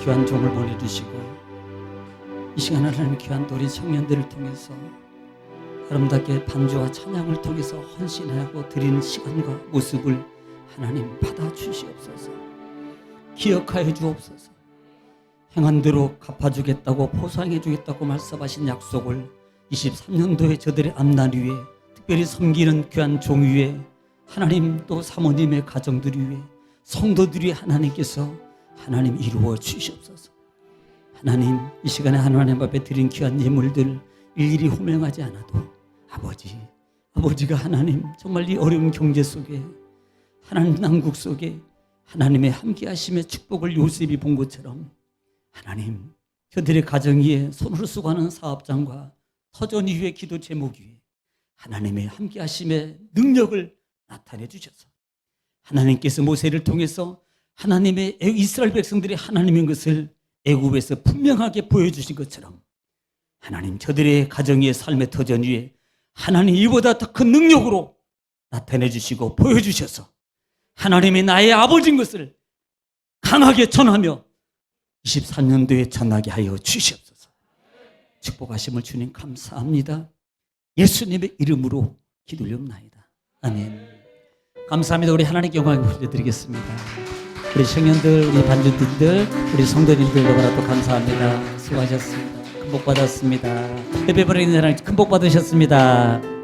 귀한 종을 보내주시고 이 시간 하나님 귀한 우리 청년들을 통해서 아름답게 반주와 찬양을 통해서 헌신하고 드리는 시간과 모습을 하나님 받아주시옵소서. 기억하여 주옵소서. 행한 대로 갚아주겠다고 포상해 주겠다고 말씀하신 약속을 23년도에 저들의 앞날 위에 특별히 섬기는 귀한 종 위에 하나님 또 사모님의 가정들 위에 성도들 위에 하나님께서 하나님 이루어 주시옵소서. 하나님 이 시간에 하나님 앞에 드린 귀한 예물들 일일이 호명하지 않아도 아버지가 하나님 정말 이 어려운 경제 속에 하나님 난국 속에 하나님의 함께 하심의 축복을 요셉이 본 것처럼 하나님 저들의 가정 위에 손으로 쓰고 하는 사업장과 터전 위에 기도 제목 위에 하나님의 함께 하심의 능력을 나타내 주셔서 하나님께서 모세를 통해서 하나님의 이스라엘 백성들이 하나님인 것을 애굽에서 분명하게 보여주신 것처럼 하나님 저들의 가정 위에 삶의 터전 위에 하나님 이보다 더 큰 능력으로 나타내 주시고 보여주셔서 하나님이 나의 아버지인 것을 강하게 전하며 23년도에 전하게 하여 주시옵소서. 축복하심을 주님 감사합니다. 예수님의 이름으로 기도올리옵나이다. 아멘. 감사합니다. 우리 하나님께 영광을 올려드리겠습니다. 우리 청년들, 우리 반주들들, 우리 성도님들 너무나도 감사합니다. 수고하셨습니다. 큰 복 받았습니다. 예배 드리는 사람 큰 복 받으셨습니다.